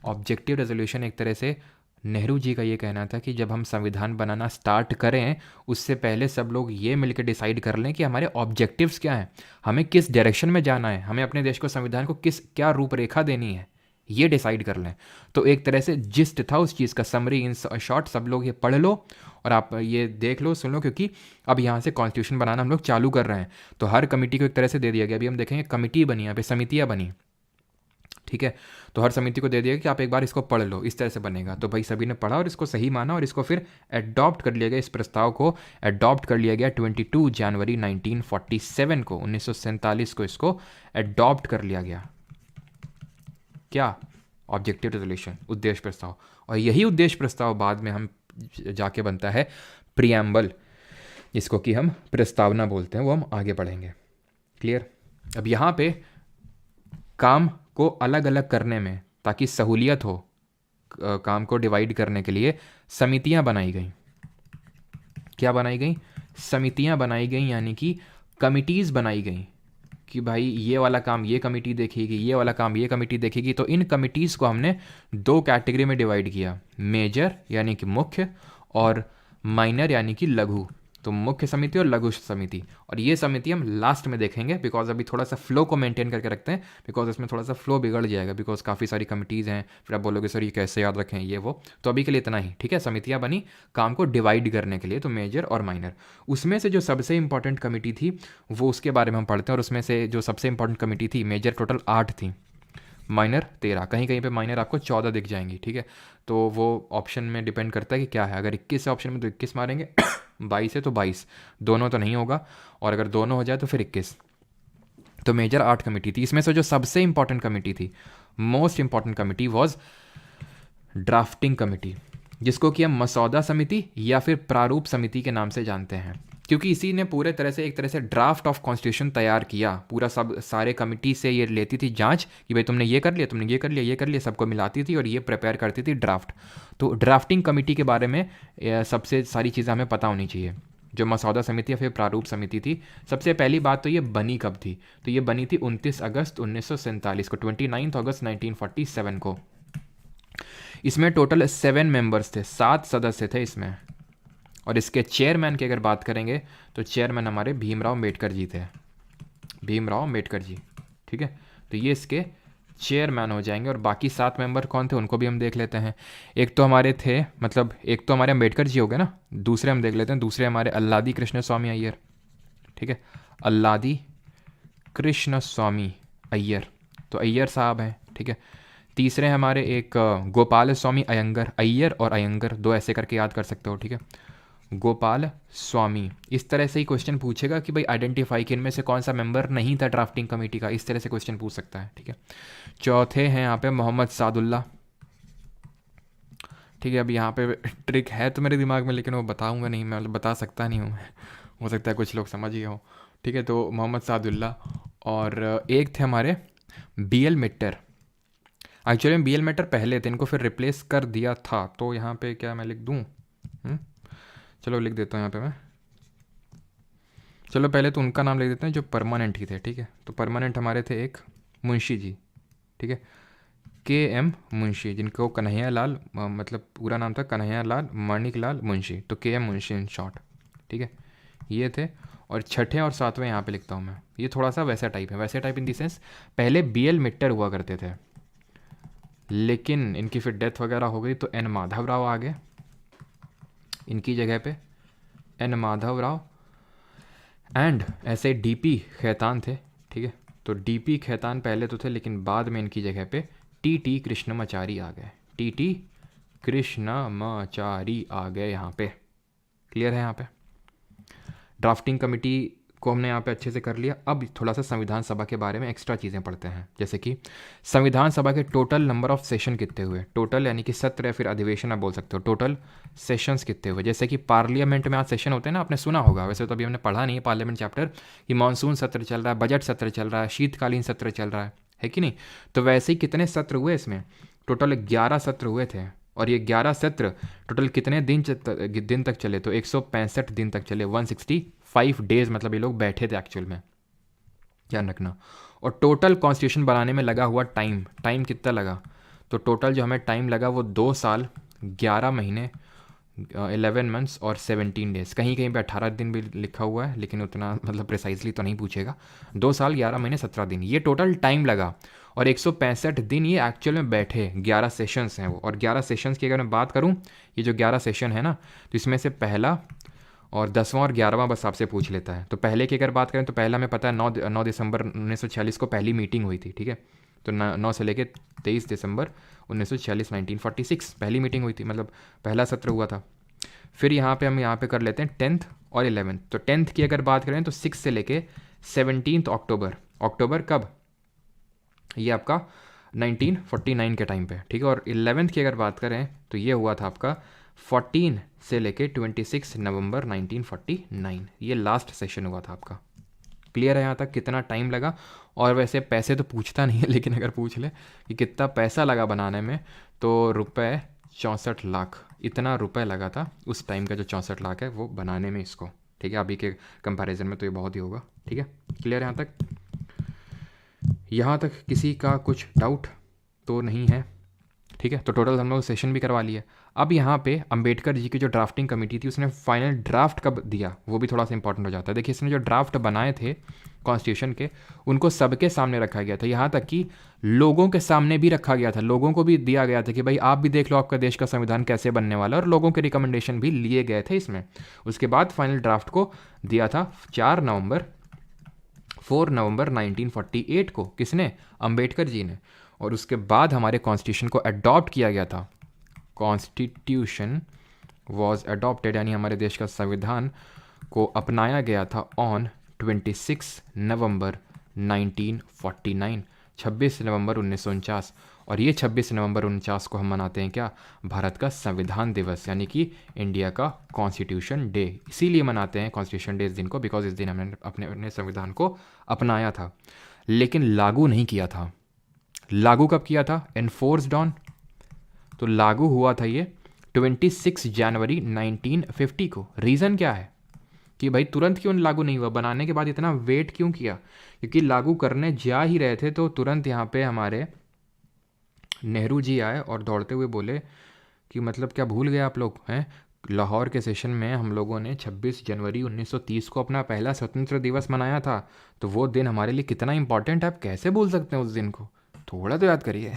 Speaker 1: ऑब्जेक्टिव रेजोल्यूशन एक तरह से नेहरू जी का ये कहना था कि जब हम संविधान बनाना स्टार्ट करें उससे पहले सब लोग ये मिलकर डिसाइड कर लें कि हमारे ऑब्जेक्टिव्स क्या हैं, हमें किस डायरेक्शन में जाना है, हमें अपने देश को, संविधान को क्या रूपरेखा देनी है, ये डिसाइड कर लें। तो एक तरह से जिस्ट था उस चीज़ का, समरी इन शॉर्ट, सब लोग ये पढ़ लो और आप ये देख लो, सुन लो, क्योंकि अब यहाँ से कॉन्स्टिट्यूशन बनाना हम लोग चालू कर रहे हैं। तो हर कमेटी को एक तरह से दे दिया गया, अभी हम देखेंगे कमेटी बनी, यहाँ पे समितियाँ बनी, ठीक है? तो हर समिति को दे दिया कि आप एक बार इसको पढ़ लो, इस तरह से बनेगा। तो भाई सभी ने पढ़ा और इसको सही माना और इसको फिर एडॉप्ट कर लिया गया, इस प्रस्ताव को एडॉप्ट कर लिया गया 22 जनवरी 1947 को, 1947 को इसको एडॉप्ट कर लिया गया। क्या? ऑब्जेक्टिव रेजोल्यूशन, उद्देश्य प्रस्ताव। और यही उद्देश्य प्रस्ताव बाद में हम जाके बनता है प्रियम्बल। इसको कि हम प्रस्तावना बोलते हैं, वो हम आगे पढ़ेंगे। क्लियर। अब यहाँ पे काम को अलग अलग करने में, ताकि सहूलियत हो काम को डिवाइड करने के लिए, समितियां बनाई गई। क्या बनाई गई? समितियां बनाई गई, यानी कि कमिटीज़ बनाई गई कि भाई ये वाला काम ये कमेटी देखेगी, ये वाला काम ये कमेटी देखेगी। तो इन कमिटीज़ को हमने दो कैटेगरी में डिवाइड किया, मेजर यानी कि मुख्य, और माइनर यानी कि लघु। तो मुख्य समिति और लघु समिति, और ये समिति हम लास्ट में देखेंगे, बिकॉज अभी थोड़ा सा फ्लो को मेंटेन करके रखते हैं, बिकॉज इसमें थोड़ा सा फ्लो बिगड़ जाएगा, बिकॉज काफ़ी सारी कमिटीज़ हैं, फिर आप बोलोगे सर ये कैसे याद रखें ये वो। तो अभी के लिए इतना ही, ठीक है। समितियाँ बनी काम को डिवाइड करने के लिए, तो मेजर और माइनर। उसमें से जो सबसे इंपॉर्टेंट कमेटी थी वो उसके बारे में हम पढ़ते हैं, और उसमें से जो सबसे इंपॉर्टेंट कमेटी थी, मेजर टोटल 8 थी, माइनर 13, कहीं कहीं पे माइनर आपको 14 दिख जाएंगी, ठीक है। तो वो ऑप्शन में डिपेंड करता है कि क्या है। अगर 21 है ऑप्शन में तो 21 मारेंगे, 22 है तो 22, दोनों तो नहीं होगा, और अगर दोनों हो जाए तो फिर 21। तो मेजर 8 कमेटी थी। इसमें से जो सबसे इंपॉर्टेंट कमेटी थी, most important committee was drafting committee, जिसको कि हम मसौदा समिति या फिर प्रारूप समिति के नाम से जानते हैं, क्योंकि इसी ने पूरे तरह से एक तरह से ड्राफ्ट ऑफ कॉन्स्टिट्यूशन तैयार किया। पूरा सब सारे कमिटी से ये लेती थी जांच कि भाई तुमने ये कर लिया, तुमने ये कर लिया, ये कर लिया, सबको मिलाती थी और ये प्रिपेयर करती थी ड्राफ्ट। तो ड्राफ्टिंग कमेटी के बारे में सबसे सारी चीज़ें हमें पता होनी चाहिए। जो मसौदा समिति या फिर प्रारूप समिति थी, सबसे पहली बात तो ये बनी कब थी? तो ये बनी थी 29 अगस्त 1947 को, 29 अगस्त 1947 को। इसमें टोटल 7 मेंबर्स थे, 7 सदस्य थे इसमें। और इसके चेयरमैन की अगर बात करेंगे तो चेयरमैन हमारे भीमराव अम्बेडकर जी थे, भीमराव अम्बेडकर जी, ठीक है। तो ये इसके चेयरमैन हो जाएंगे। और बाकी 7 मेंबर कौन थे उनको भी हम देख लेते हैं। एक तो हमारे थे, मतलब एक तो हमारे अम्बेडकर जी हो गए ना, दूसरे हम देख लेते हैं। दूसरे हमारे अल्लादी कृष्ण स्वामी अय्यर, ठीक है, अल्लादी कृष्ण स्वामी अय्यर, तो अय्यर साहब हैं, ठीक है। तीसरे हमारे एक गोपाल स्वामी अयंगर, अय्यर और अयंगर दो ऐसे करके याद कर सकते हो, ठीक है, गोपाल स्वामी। इस तरह से ही क्वेश्चन पूछेगा कि भाई आइडेंटिफाई कि इनमें से कौन सा मेंबर नहीं था ड्राफ्टिंग कमेटी का, इस तरह से क्वेश्चन पूछ सकता है, ठीक है। चौथे हैं यहाँ पे मोहम्मद सादुल्ला, ठीक है। अब यहाँ पे ट्रिक है तो मेरे दिमाग में, लेकिन वो बताऊंगा नहीं मैं, मतलब बता सकता नहीं हूँ मैं, हो सकता है कुछ लोग समझ गए हो, ठीक है। तो मोहम्मद सादुल्ला, और एक थे हमारे BL मिट्टर। एक्चुअली में BL मिट्टर पहले थे, इनको फिर रिप्लेस कर दिया था। तो यहाँ पे क्या मैं लिख दूँ? चलो लिख देता हूँ यहाँ पे मैं। चलो पहले तो उनका नाम लिख देते हैं जो परमानेंट ही थे, ठीक है। तो परमानेंट हमारे थे एक मुंशी जी, ठीक है, KM मुंशी, जिनको कन्हैया लाल, मतलब पूरा नाम था कन्हैया लाल माणिक लाल मुंशी, तो KM मुंशी इन शॉर्ट, ठीक है, ये थे। और छठे और सातवें यहाँ पे लिखता हूँ मैं, ये थोड़ा सा वैसा टाइप है, वैसे टाइप इन दी सेंस पहले BL मिट्टर हुआ करते थे, लेकिन इनकी फिर डेथ वगैरह हो गई, तो N माधव राव आ गए इनकी जगह पे, N माधव राव। एंड ऐसे DP खैतान थे, ठीक है। तो DP खैतान पहले तो थे, लेकिन बाद में इनकी जगह पे TT कृष्णमाचारी आ गए, TT कृष्णमाचारी आ गए यहाँ पे। क्लियर है यहाँ पे? ड्राफ्टिंग कमेटी को हमने यहाँ पे अच्छे से कर लिया। अब थोड़ा सा संविधान सभा के बारे में एक्स्ट्रा चीज़ें पढ़ते हैं, जैसे कि संविधान सभा के टोटल नंबर ऑफ सेशन कितने हुए, टोटल यानी कि सत्र या फिर अधिवेशन आप बोल सकते हो, टोटल सेशंस कितने हुए। जैसे कि पार्लियामेंट में आज सेशन होते हैं ना, आपने सुना होगा, वैसे तो अभी हमने पढ़ा नहीं है पार्लियामेंट चैप्टर, कि मानसून सत्र चल रहा है, बजट सत्र चल रहा है, शीतकालीन सत्र चल रहा है कि नहीं। तो वैसे ही कितने सत्र हुए इसमें? टोटल 11 सत्र हुए थे। और ये 11 सत्र टोटल कितने दिन तक चले? तो 165 दिन तक चले, 165 डेज, मतलब ये लोग बैठे थे एक्चुअल में, ध्यान रखना। और टोटल कॉन्स्टिट्यूशन बनाने में लगा हुआ टाइम कितना लगा? तो टोटल जो हमें टाइम लगा वो 2 साल 11 महीने 11 मंथ्स और 17 डेज, कहीं कहीं पे 18 दिन भी लिखा हुआ है, लेकिन उतना मतलब प्रिसाइजली तो नहीं पूछेगा। 2 साल 11 महीने 17 दिन ये टोटल टाइम लगा, और 165 दिन ये एक्चुअल में बैठे। 11 सेशंस हैं वो, और 11 सेशंस की अगर मैं बात करूँ, ये जो 11 सेशन है ना, तो इसमें से पहला और 10वां और 11वां बस आपसे पूछ लेता है। तो पहले की अगर बात करें तो पहला हमें पता है 9 दिसंबर 1946 को पहली मीटिंग हुई थी, ठीक है। तो 9 से लेके 23 दिसंबर 1946 1946 पहली मीटिंग हुई थी, मतलब पहला सत्र हुआ था। फिर यहाँ पे हम यहाँ पे कर लेते हैं 10th और 11th। तो 10th की अगर बात करें तो 6 से लेके 17 अक्टूबर कब? ये आपका 1949 के टाइम पे, ठीक है। और 11th की अगर बात करें तो ये हुआ था आपका 14 से लेके 26 नवंबर 1949, ये लास्ट सेशन हुआ था आपका। क्लियर है यहाँ तक कितना टाइम लगा? और वैसे पैसे तो पूछता नहीं है, लेकिन अगर पूछ ले कि कितना पैसा लगा बनाने में, तो रुपए 64 लाख, इतना रुपए लगा था उस टाइम का जो 64 लाख है वो बनाने में इसको। ठीक है, अभी के कंपैरिजन में तो ये बहुत ही होगा। ठीक है, क्लियर है यहाँ तक? यहाँ तक किसी का कुछ डाउट तो नहीं है? ठीक है, तो टोटल हम लोग सेशन भी करवा लिया। अब यहाँ पे अंबेडकर जी की जो ड्राफ्टिंग कमेटी थी उसने फाइनल ड्राफ्ट कब दिया वो भी थोड़ा सा इंपॉर्टेंट हो जाता है। देखिए, इसने जो ड्राफ्ट बनाए थे कॉन्स्टिट्यूशन के उनको सबके सामने रखा गया था, यहाँ तक कि लोगों के सामने भी रखा गया था, लोगों को भी दिया गया था कि भाई आप भी देख लो आपका देश का संविधान कैसे बनने वाला है, और लोगों के रिकमेंडेशन भी लिए गए थे इसमें। उसके बाद फाइनल ड्राफ्ट को दिया था 4 नवंबर 1948 को, किसने? अंबेडकर जी ने। और उसके बाद हमारे कॉन्स्टिट्यूशन को अडॉप्ट किया गया था। कॉन्स्टिट्यूशन वॉज अडॉप्टेड, यानी हमारे देश का संविधान को अपनाया गया था ऑन 26 नवंबर 1949, 26 नवंबर 1949। और ये 26 नवंबर 1949 को हम मनाते हैं क्या? भारत का संविधान दिवस, यानी कि इंडिया का कॉन्स्टिट्यूशन डे। इसीलिए मनाते हैं कॉन्स्टिट्यूशन डे इस दिन को, बिकॉज इस दिन हमने अपने संविधान को अपनाया था, लेकिन लागू नहीं किया था। लागू कब किया था? एनफोर्स्ड ऑन, तो लागू हुआ था ये 26 जनवरी 1950 को। रीज़न क्या है कि भाई तुरंत क्यों लागू नहीं हुआ? बनाने के बाद इतना वेट क्यों किया? क्योंकि लागू करने जा ही रहे थे तो तुरंत यहाँ पे हमारे नेहरू जी आए और दौड़ते हुए बोले कि मतलब क्या भूल गए आप लोग हैं? लाहौर के सेशन में हम लोगों ने 26 जनवरी 1930 को अपना पहला स्वतंत्र दिवस मनाया था, तो वो दिन हमारे लिए कितना इंपॉर्टेंट है, आप कैसे भूल सकते हैं उस दिन को? थोड़ा तो याद करिए।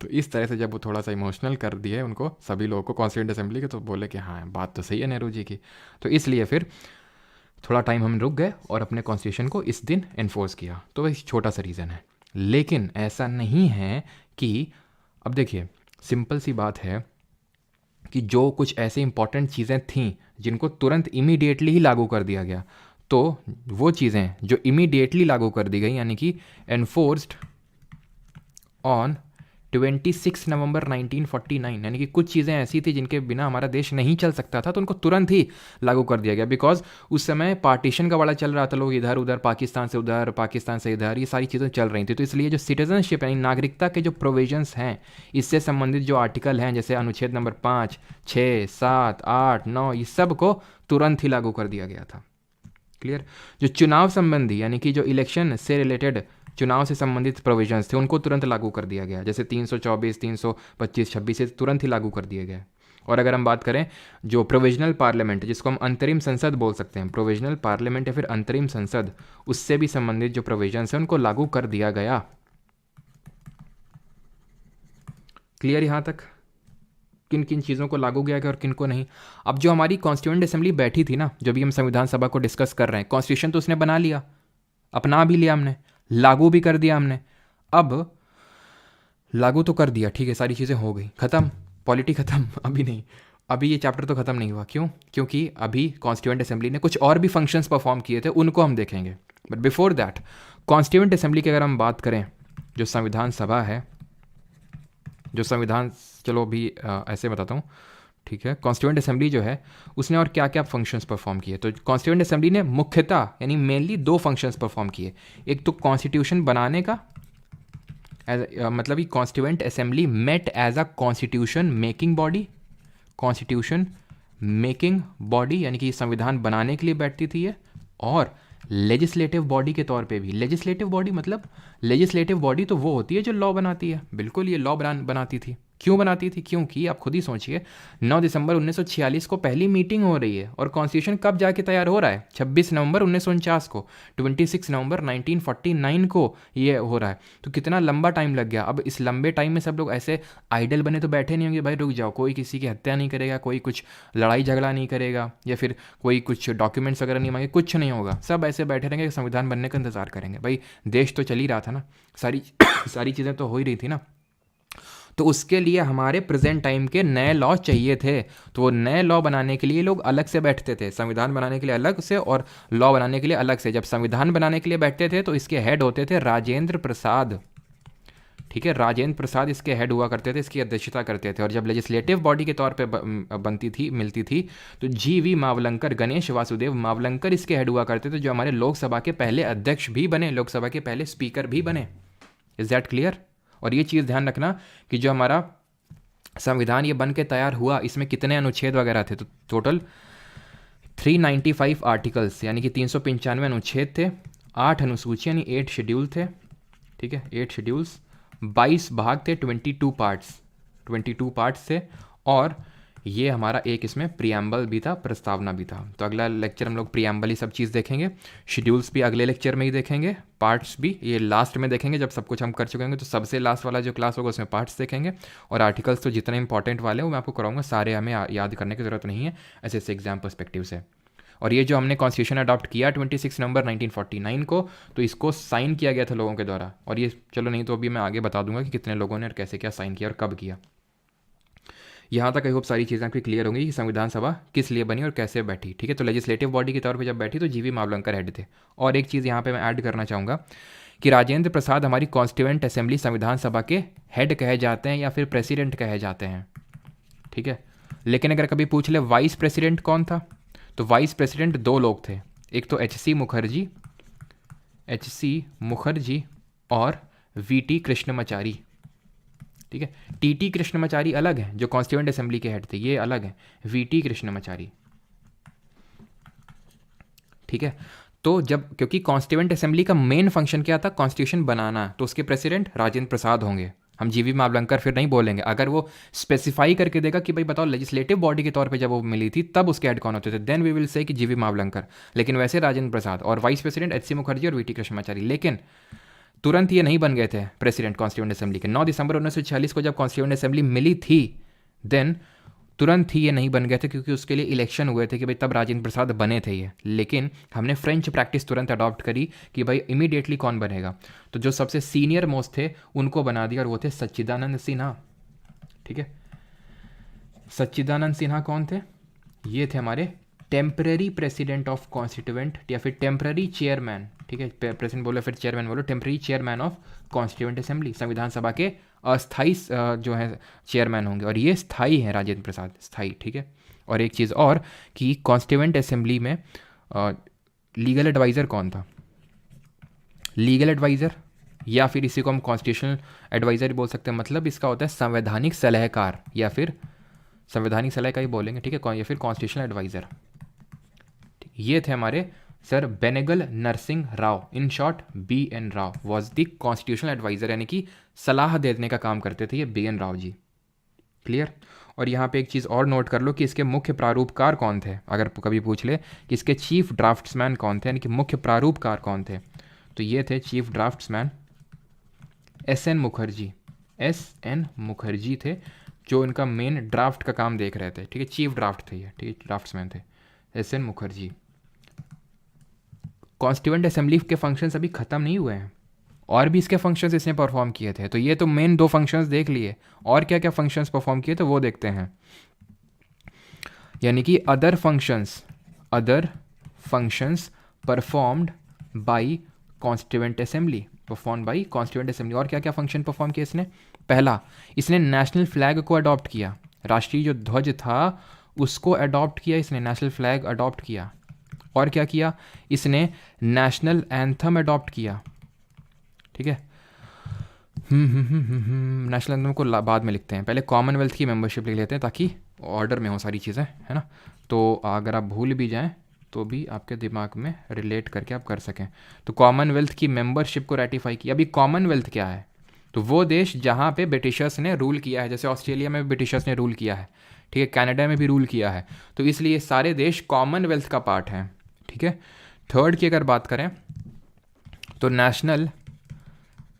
Speaker 1: तो इस तरह से जब वो थोड़ा सा इमोशनल कर दिए उनको सभी लोगों को कॉन्स्टिट्यूंट असेंबली के, तो बोले कि हाँ बात तो सही है नेहरू जी की। तो इसलिए फिर थोड़ा टाइम हम रुक गए और अपने कॉन्स्टिट्यूशन को इस दिन इन्फोर्स किया। तो वही छोटा सा रीज़न है, लेकिन ऐसा नहीं है कि अब देखिए सिंपल सी बात है कि जो कुछ ऐसे इंपॉर्टेंट चीज़ें थीं जिनको तुरंत इमीडिएटली ही लागू कर दिया गया, तो वो चीज़ें जो इमीडिएटली लागू कर दी गई यानी कि एनफोर्स्ड ऑन 26 नवंबर 1949, यानी कि कुछ चीज़ें ऐसी थी जिनके बिना हमारा देश नहीं चल सकता था, तो उनको तुरंत ही लागू कर दिया गया। बिकॉज उस समय पार्टीशन का बड़ा चल रहा था, लोग इधर उधर, पाकिस्तान से उधर, पाकिस्तान से इधर, ये सारी चीज़ें चल रही थी। तो इसलिए जो सिटीजनशिप यानी नागरिकता के जो प्रोविजंस हैं, इससे संबंधित जो आर्टिकल हैं जैसे अनुच्छेद नंबर 5, 6, 7, 8, 9, ये सब को तुरंत ही लागू कर दिया गया था। क्लियर? जो चुनाव संबंधी यानी कि जो इलेक्शन से रिलेटेड चुनाव से संबंधित प्रोविजंस थे उनको तुरंत लागू कर दिया गया, जैसे 324, 325, 26 से तुरंत ही लागू कर दिए गए। और अगर हम बात करें जो प्रोविजनल पार्लियामेंट, जिसको हम अंतरिम संसद बोल सकते हैं, प्रोविजनल पार्लियामेंट या फिर अंतरिम संसद, उससे भी संबंधित जो प्रोविजंस हैं उनको लागू कर दिया गया। क्लियर यहाँ तक? किन किन चीज़ों को लागू किया गया और किन को नहीं। अब जो हमारी कॉन्स्टिट्यूएंट असेंबली बैठी थी ना, जो भी हम संविधान सभा को डिस्कस कर रहे हैं, कॉन्स्टिट्यूशन तो उसने बना लिया, अपना भी लिया हमने, लागू भी कर दिया हमने। अब लागू तो कर दिया, ठीक है, सारी चीज़ें हो गई, ख़त्म, पॉलिटी ख़त्म? अभी नहीं, अभी ये चैप्टर तो ख़त्म नहीं हुआ। क्यों? क्योंकि अभी कॉन्स्टिट्यूएंट असेंबली ने कुछ और भी फंक्शंस परफॉर्म किए थे, उनको हम देखेंगे। But before that, constituent assembly की अगर हम बात करें, जो संविधान सभा है, जो संविधान, चलो अभी ऐसे बताता हूँ, ठीक है। कॉन्स्टिट्यूएंट असेंबली जो है उसने और क्या क्या फंक्शंस परफॉर्म किए, तो कॉन्स्टिट्यूएंट असेंबली ने मुख्यतः यानी मेनली 2 फंक्शंस परफॉर्म किए। एक तो कॉन्स्टिट्यूशन बनाने का, मतलब कि constituent assembly met as a constitution making body, constitution making body यानी कि संविधान बनाने के लिए बैठती थी ये, और लेजिस्लेटिव बॉडी के तौर पे भी। लेजिस्लेटिव बॉडी मतलब, लेजिस्लेटिव बॉडी तो वो होती है जो लॉ बनाती है, बिल्कुल ये लॉ बनाती थी। क्यों बनाती थी? क्योंकि आप खुद ही सोचिए, 9 दिसंबर 1946 को पहली मीटिंग हो रही है और कॉन्स्टिट्यूशन कब जाके तैयार हो रहा है? 26 नवंबर 1949 को, 26 नवंबर 1949 को ये हो रहा है। तो कितना लंबा टाइम लग गया। अब इस लंबे टाइम में सब लोग ऐसे आइडल बने तो बैठे नहीं होंगे, भाई रुक जाओ, कोई किसी की हत्या नहीं करेगा, कोई कुछ लड़ाई झगड़ा नहीं करेगा, या फिर कोई कुछ डॉक्यूमेंट्स वगैरह नहीं मांगे, कुछ नहीं होगा, सब ऐसे बैठे रहेंगे, संविधान बनने का इंतजार करेंगे। भाई देश तो चल ही रहा था ना, सारी चीज़ें तो हो ही रही थी ना। तो उसके लिए हमारे प्रेजेंट टाइम के नए लॉ चाहिए थे, तो वो नए लॉ बनाने के लिए लोग अलग से बैठते थे, संविधान बनाने के लिए अलग से और लॉ बनाने के लिए अलग से। जब संविधान बनाने के लिए बैठते थे तो इसके हेड होते थे राजेंद्र प्रसाद, ठीक है, राजेंद्र प्रसाद इसके हेड हुआ करते थे, इसकी अध्यक्षता करते थे। और जब लेजिस्लेटिव बॉडी के तौर पे बनती थी, मिलती थी, तो जी.वी. मावलंकर, गणेश वासुदेव मावलंकर इसके हेड हुआ करते थे, जो हमारे लोकसभा के पहले अध्यक्ष भी बने, लोकसभा के पहले स्पीकर भी बने। Is that clear? और ये चीज़ ध्यान रखना कि जो हमारा संविधान ये बन के तैयार हुआ, इसमें कितने अनुच्छेद वगैरह थे, तो टोटल 395 आर्टिकल्स यानी कि 395 अनुच्छेद थे, 8 अनुसूची यानी 8 शेड्यूल थे, ठीक है, 8 शेड्यूल्स, 22 भाग थे, 22 पार्ट्स थे। और ये हमारा एक इसमें प्रियम्बल भी था, प्रस्तावना भी था। तो अगला लेक्चर हम लोग प्रियम्बल ही सब चीज़ देखेंगे, शेड्यूल्स भी अगले लेक्चर में ही देखेंगे, पार्ट्स भी ये लास्ट में देखेंगे जब सब कुछ हम कर चुके होंगे। तो सबसे लास्ट वाला जो क्लास होगा उसमें पार्ट्स देखेंगे, और आर्टिकल्स तो जितने इंपॉर्टेंट वाले हैं वो मैं आपको कराऊंगा, सारे हमें याद करने की ज़रूरत नहीं है ऐसे एग्जाम पर्सपेक्टिव से। और ये जो हमने कॉन्स्टिट्यूशन अडॉप्ट किया 26 नवंबर 1949 को, तो इसको साइन किया गया था लोगों के द्वारा। और ये चलो नहीं तो अभी मैं आगे बता दूंगा कि कितने लोगों ने और कैसे क्या साइन किया और कब किया। यहाँ तक आई होप सारी चीज़ें आपकी क्लियर होंगी कि संविधान सभा किस लिए बनी और कैसे बैठी। ठीक है, तो लेजिस्लेटिव बॉडी के तौर पे जब बैठी तो जी.वी. मावलंकर हेड थे। और एक चीज़ यहाँ पे मैं ऐड करना चाहूँगा कि राजेंद्र प्रसाद हमारी कॉन्स्टिट्यूएंट असेंबली संविधान सभा के हेड कहे जाते हैं या फिर प्रेसिडेंट कहे जाते हैं। ठीक है, लेकिन अगर कभी पूछ ले वाइस प्रेसिडेंट कौन था, तो वाइस प्रेसिडेंट 2 लोग थे, एक तो एच सी मुखर्जी और वी.टी. कृष्णमाचारी। ठीक है, टी.टी. कृष्णमाचारी अलग है जो कॉन्स्टिट्यूएंट असेंबली के हेड थे, ये अलग है, वी.टी. कृष्णमाचारी। ठीक है, तो जब क्योंकि कॉन्स्टिट्यूएंट असेंबली का मेन फंक्शन क्या था, कॉन्स्टिट्यूशन बनाना, तो उसके प्रेसिडेंट राजेंद्र प्रसाद होंगे। हम जी.वी. मावलंकर फिर नहीं बोलेंगे। अगर वो स्पेसिफाई करके देगा कि भाई बताओ लेजिस्लेटिव बॉडी के तौर पे जब वो मिली थी तब उसके हेड कौन होते थे, देन वी विल से कि जी.वी. मावलंकर। लेकिन वैसे राजेंद्र प्रसाद, और vice president H C Mukherjee और वी.टी. कृष्णमाचारी। लेकिन तुरंत ये नहीं बन गए थे प्रेसिडेंट कॉन्स्टिट्यूएंट असेंबली के। 9 दिसंबर 1946 को जब कॉन्स्टिट्यूएंट असेंबली मिली थी, देन तुरंत ही ये नहीं बन गए थे, क्योंकि उसके लिए इलेक्शन हुए थे कि भाई तब राजेंद्र प्रसाद बने थे ये। लेकिन हमने फ्रेंच प्रैक्टिस तुरंत अडॉप्ट करी कि भाई इमीडिएटली कौन बनेगा, तो जो सबसे सीनियर मोस्ट थे उनको बना दिया, और वो थे सच्चिदानंद सिन्हा। ठीक है, सच्चिदानंद सिन्हा कौन थे? ये थे हमारे टेम्पररी प्रेसिडेंट ऑफ कॉन्स्टिट्यूएंट या फिर टेम्पररी चेयरमैन। ठीक है, प्रेसिडेंट बोलो फिर चेयरमैन बोलो, temporary chairman of constituent assembly, संविधान सभा के अस्थाई जो है चेयरमैन होंगे, और ये स्थाई हैं राजेंद्र प्रसाद, स्थाई। ठीक है, और एक चीज़ और कि कॉन्स्टिट्यूएंट असेंबली में लीगल एडवाइज़र कौन था? लीगल एडवाइज़र या फिर इसी को हम कॉन्स्टिट्यूशनल एडवाइज़र बोल सकते हैं, मतलब इसका होता है संवैधानिक सलाहकार, या फिर संवैधानिक सलाहकार ही बोलेंगे। ठीक है, या फिर कॉन्स्टिट्यूशनल एडवाइज़र। ये थे हमारे sir Benegal Narasimha Rau, in short B.N. Rau was the constitutional adviser, यानी कि सलाह देने का काम करते थे ये B.N. राव जी। क्लियर? और यहाँ पे एक चीज़ और नोट कर लो कि इसके मुख्य प्रारूपकार कौन थे। अगर कभी पूछ ले कि इसके चीफ ड्राफ्ट्समैन कौन थे, यानी कि मुख्य प्रारूपकार कौन थे, तो ये थे चीफ ड्राफ्ट्समैन S.N. मुखर्जी थे, जो इनका मेन ड्राफ्ट का काम देख रहे थे। ठीक है, चीफ ड्राफ्ट थे ये, ठीक है, ड्राफ्ट्समैन थे S.N. मुखर्जी। कॉन्स्टिट्यूएंट असेंबली के फंक्शंस अभी ख़त्म नहीं हुए हैं, और भी इसके फंक्शंस इसने परफॉर्म किए थे। तो ये तो मेन 2 फंक्शंस देख लिए, और क्या क्या फंक्शंस परफॉर्म किए तो वो देखते हैं। यानी कि other functions performed by constituent assembly, और क्या क्या फंक्शन परफॉर्म किए इसने? पहला, इसने नेशनल फ्लैग को अडॉप्ट किया, राष्ट्रीय जो ध्वज था उसको अडॉप्ट किया इसने, नेशनल फ्लैग अडॉप्ट किया। और क्या किया इसने? नेशनल एंथम अडॉप्ट किया। ठीक है, नेशनल एंथम को बाद में लिखते हैं, पहले कॉमनवेल्थ की मेंबरशिप लिख लेते हैं ताकि ऑर्डर में हो सारी चीज़ें, है ना। तो अगर आप भूल भी जाएं तो भी आपके दिमाग में रिलेट करके आप कर सकें। तो कॉमनवेल्थ की मेंबरशिप को रेटिफाई किया। अभी कॉमनवेल्थ क्या है? तो वो देश जहाँ पे ब्रिटिशर्स ने रूल किया है, जैसे ऑस्ट्रेलिया में ब्रिटिशर्स ने रूल किया है, ठीक है, कनाडा में भी रूल किया है, तो इसलिए सारे देश कॉमनवेल्थ का पार्ट हैं। ठीक है, थर्ड की अगर बात करें तो नेशनल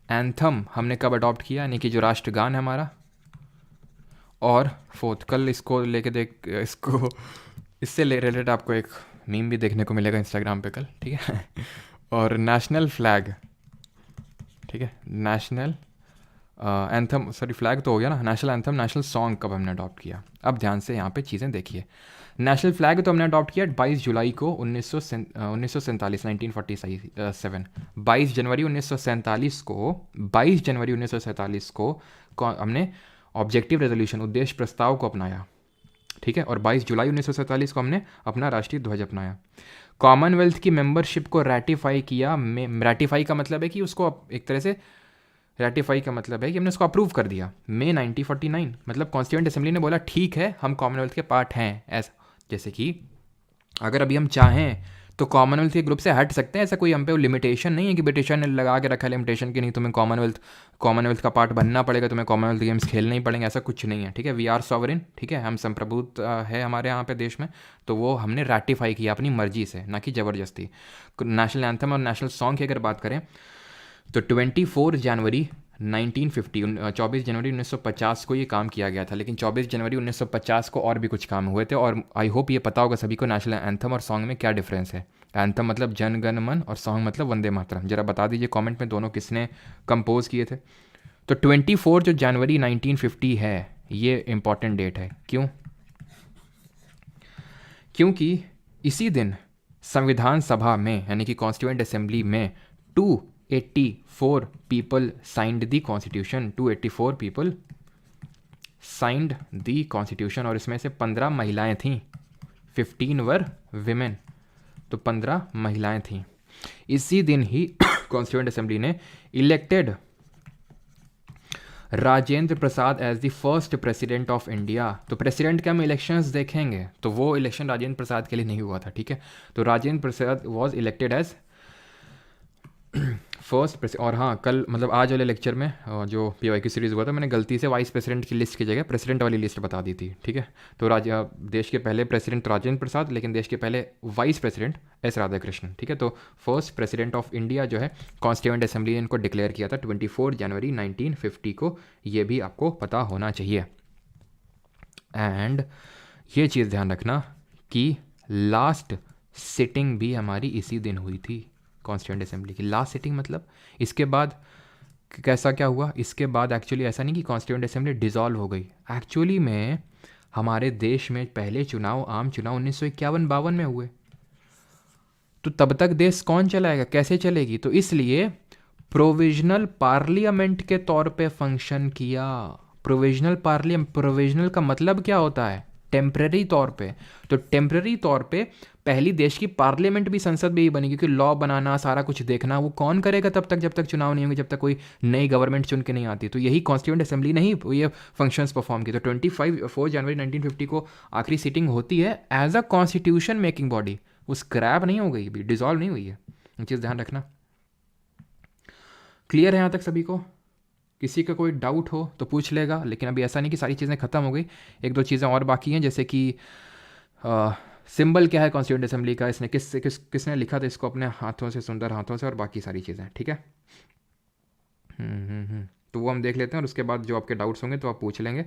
Speaker 1: एंथम हमने कब अडॉप्ट किया, यानी कि जो राष्ट्रगान है हमारा। और फोर्थ, कल इसको लेके इसको इससे रिलेटेड आपको एक मीम भी देखने को मिलेगा इंस्टाग्राम पे कल, ठीक है। और नेशनल फ्लैग, ठीक है, नेशनल एंथम, सॉरी फ्लैग तो हो गया ना, नेशनल एंथम, नेशनल सॉन्ग कब हमने अडॉप्ट किया? अब ध्यान से यहाँ पे चीज़ें देखिए। नेशनल फ्लैग तो हमने अडॉप्ट किया 22 जुलाई को 1947, 1947। 22 जनवरी 1947 को, 22 जनवरी 1947 को हमने ऑब्जेक्टिव रेजोल्यूशन, उद्देश्य प्रस्ताव को अपनाया, ठीक है। और 22 जुलाई 1947 को हमने अपना राष्ट्रीय ध्वज अपनाया। कॉमनवेल्थ की मेंबरशिप को रैटिफाई किया। रैटिफाई का मतलब है कि उसको एक तरह से, रैटिफाई का मतलब है कि हमने उसको अप्रूव कर दिया मई 1949। मतलब कॉन्स्टिट्यूएंट असेंबली ने बोला ठीक है हम कॉमनवेल्थ के पार्ट हैं। ऐसा जैसे कि अगर अभी हम चाहें तो कॉमनवेल्थ के ग्रुप से हट सकते हैं, ऐसा कोई हम पे लिमिटेशन नहीं है कि ब्रिटिशर ने लगा के रखा है लिमिटेशन कि नहीं तुम्हें कॉमनवेल्थ का पार्ट बनना पड़ेगा, तुम्हें कॉमनवेल्थ गेम्स खेलने ही पड़ेंगे, ऐसा कुछ नहीं है, ठीक है। वी आर सॉवरेन, ठीक है, हम संप्रभुत्व है हमारे यहाँ पे देश में, तो वो हमने रैटिफाई किया अपनी मर्जी से, ना कि ज़बरदस्ती। नेशनल एंथम और नेशनल सॉन्ग की अगर बात करें तो 24 जनवरी 1950, 24 जनवरी 1950 को ये काम किया गया था, लेकिन 24 जनवरी 1950 को और भी कुछ काम हुए थे। और आई होप ये पता होगा सभी को नेशनल एंथम और सॉन्ग में क्या डिफरेंस है। एंथम मतलब जन गण मन और सॉन्ग मतलब वंदे मातरम। जरा बता दीजिए कमेंट में दोनों किसने कंपोज किए थे। तो 24 जो जनवरी 1950 है ये इंपॉर्टेंट डेट है। क्यों? क्योंकि इसी दिन संविधान सभा में यानी कि कॉन्स्टिट्यूएंट असेंबली में 284 people signed the constitution। 284 people signed the constitution और इसमें से 15 महिलाएं थीं, 15 वर विमेन, तो 15 महिलाएं थीं। इसी दिन ही कॉन्स्टिट्यूएंट असेंबली ने elected Rajendra Prasad as the first president of India. तो प्रेसिडेंट के हम इलेक्शंस देखेंगे तो वो इलेक्शन राजेंद्र प्रसाद के लिए नहीं हुआ था, ठीक है। तो Rajendra Prasad was elected as first. और हाँ, कल मतलब आज वाले लेक्चर में जो PY की सीरीज़ हुआ था मैंने गलती से वाइस प्रेसिडेंट की लिस्ट की जगह प्रेसिडेंट वाली लिस्ट बता दी थी, ठीक है। तो देश के पहले प्रेसिडेंट राजेंद्र प्रसाद, लेकिन देश के पहले वाइस प्रेसिडेंट S राधाकृष्णन, ठीक है। तो फर्स्ट प्रेसिडेंट ऑफ इंडिया जो है कॉन्स्टिट्यूएंट असेंबली ने इनको डिक्लेयर किया था 24 जनवरी 1950 को। ये भी आपको पता होना चाहिए। एंड ये चीज़ ध्यान रखना कि लास्ट सिटिंग भी हमारी इसी दिन हुई थी कॉन्स्टिट्यूएंट असेंबली की। लास्ट सिटिंग मतलब इसके बाद कैसा क्या हुआ? इसके बाद एक्चुअली ऐसा नहीं कि कॉन्स्टिट्यूएंट असेंबली डिसॉल्व हो गई। एक्चुअली में हमारे देश में पहले चुनाव, आम चुनाव 1951-52 में हुए। तो तब तक देश कौन चलाएगा, कैसे चलेगी? तो इसलिए प्रोविजनल पार्लियामेंट के तौर पे फंक्शन किया। प्रोविजनल का मतलब क्या होता है? टेम्पररी तौर पे। तो टेम्पररी तौर पे पहली देश की पार्लियामेंट भी, संसद भी बनी, क्योंकि लॉ बनाना, सारा कुछ देखना वो कौन करेगा तब तक जब तक चुनाव नहीं होंगे, जब तक कोई नई गवर्नमेंट चुन के नहीं आती। तो यही कॉन्स्टिट्यूएंट असेंबली ने ही ये फंक्शंस परफॉर्म किए। तो 4 जनवरी 1950 को आखिरी सीटिंग होती है as a constitution making body. वो स्क्रैप नहीं हो गई, भी डिजॉल्व नहीं हुई है, ये चीज़ ध्यान रखना। क्लियर है यहाँ तक सभी को? किसी का कोई डाउट हो तो पूछ लेगा, लेकिन अभी ऐसा नहीं कि सारी चीज़ें ख़त्म हो गई, एक दो चीज़ें और बाकी हैं। जैसे कि सिंबल क्या है कॉन्स्टिट्यूएंट असेंबली का, इसने किसने लिखा था इसको अपने हाथों से, सुंदर हाथों से, और बाकी सारी चीज़ें, ठीक है। तो वो हम देख लेते हैं और उसके बाद जो आपके डाउट्स होंगे तो आप पूछ लेंगे,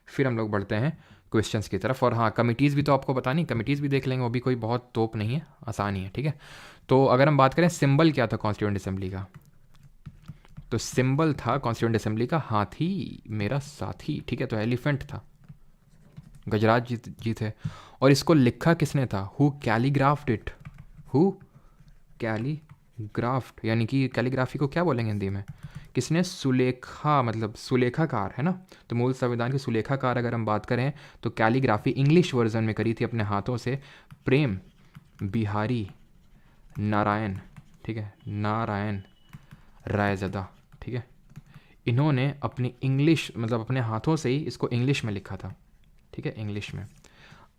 Speaker 1: फिर हम लोग बढ़ते हैं क्वेश्चंस की तरफ। और हाँ, कमिटीज़ भी तो आपको पता नहीं, कमिटीज़ भी देख लेंगे, वो भी कोई बहुत तोप नहीं है, आसान ही है, ठीक है। तो अगर हम बात करें सिंबल क्या था कॉन्स्टिट्यूएंट असेंबली का, तो सिंबल था कॉन्स्टिट्यूएंट असेंबली का हाथी मेरा साथी, ठीक है। तो एलिफेंट था, गजराज जी थे। और इसको लिखा किसने था? हु कैलीग्राफ्ड इट, हु कैलीग्राफ्ड, यानी कि कैलीग्राफी को क्या बोलेंगे हिंदी में? किसने? सुलेखा, मतलब सुलेखाकार है ना। तो मूल संविधान के सुलेखाकार अगर हम बात करें तो कैलीग्राफी इंग्लिश वर्जन में करी थी अपने हाथों से प्रेम बिहारी नारायण, ठीक है, नारायण रायज़दा, ठीक है। इन्होंने अपनी इंग्लिश, मतलब अपने हाथों से ही इसको इंग्लिश में लिखा था, ठीक है, इंग्लिश में।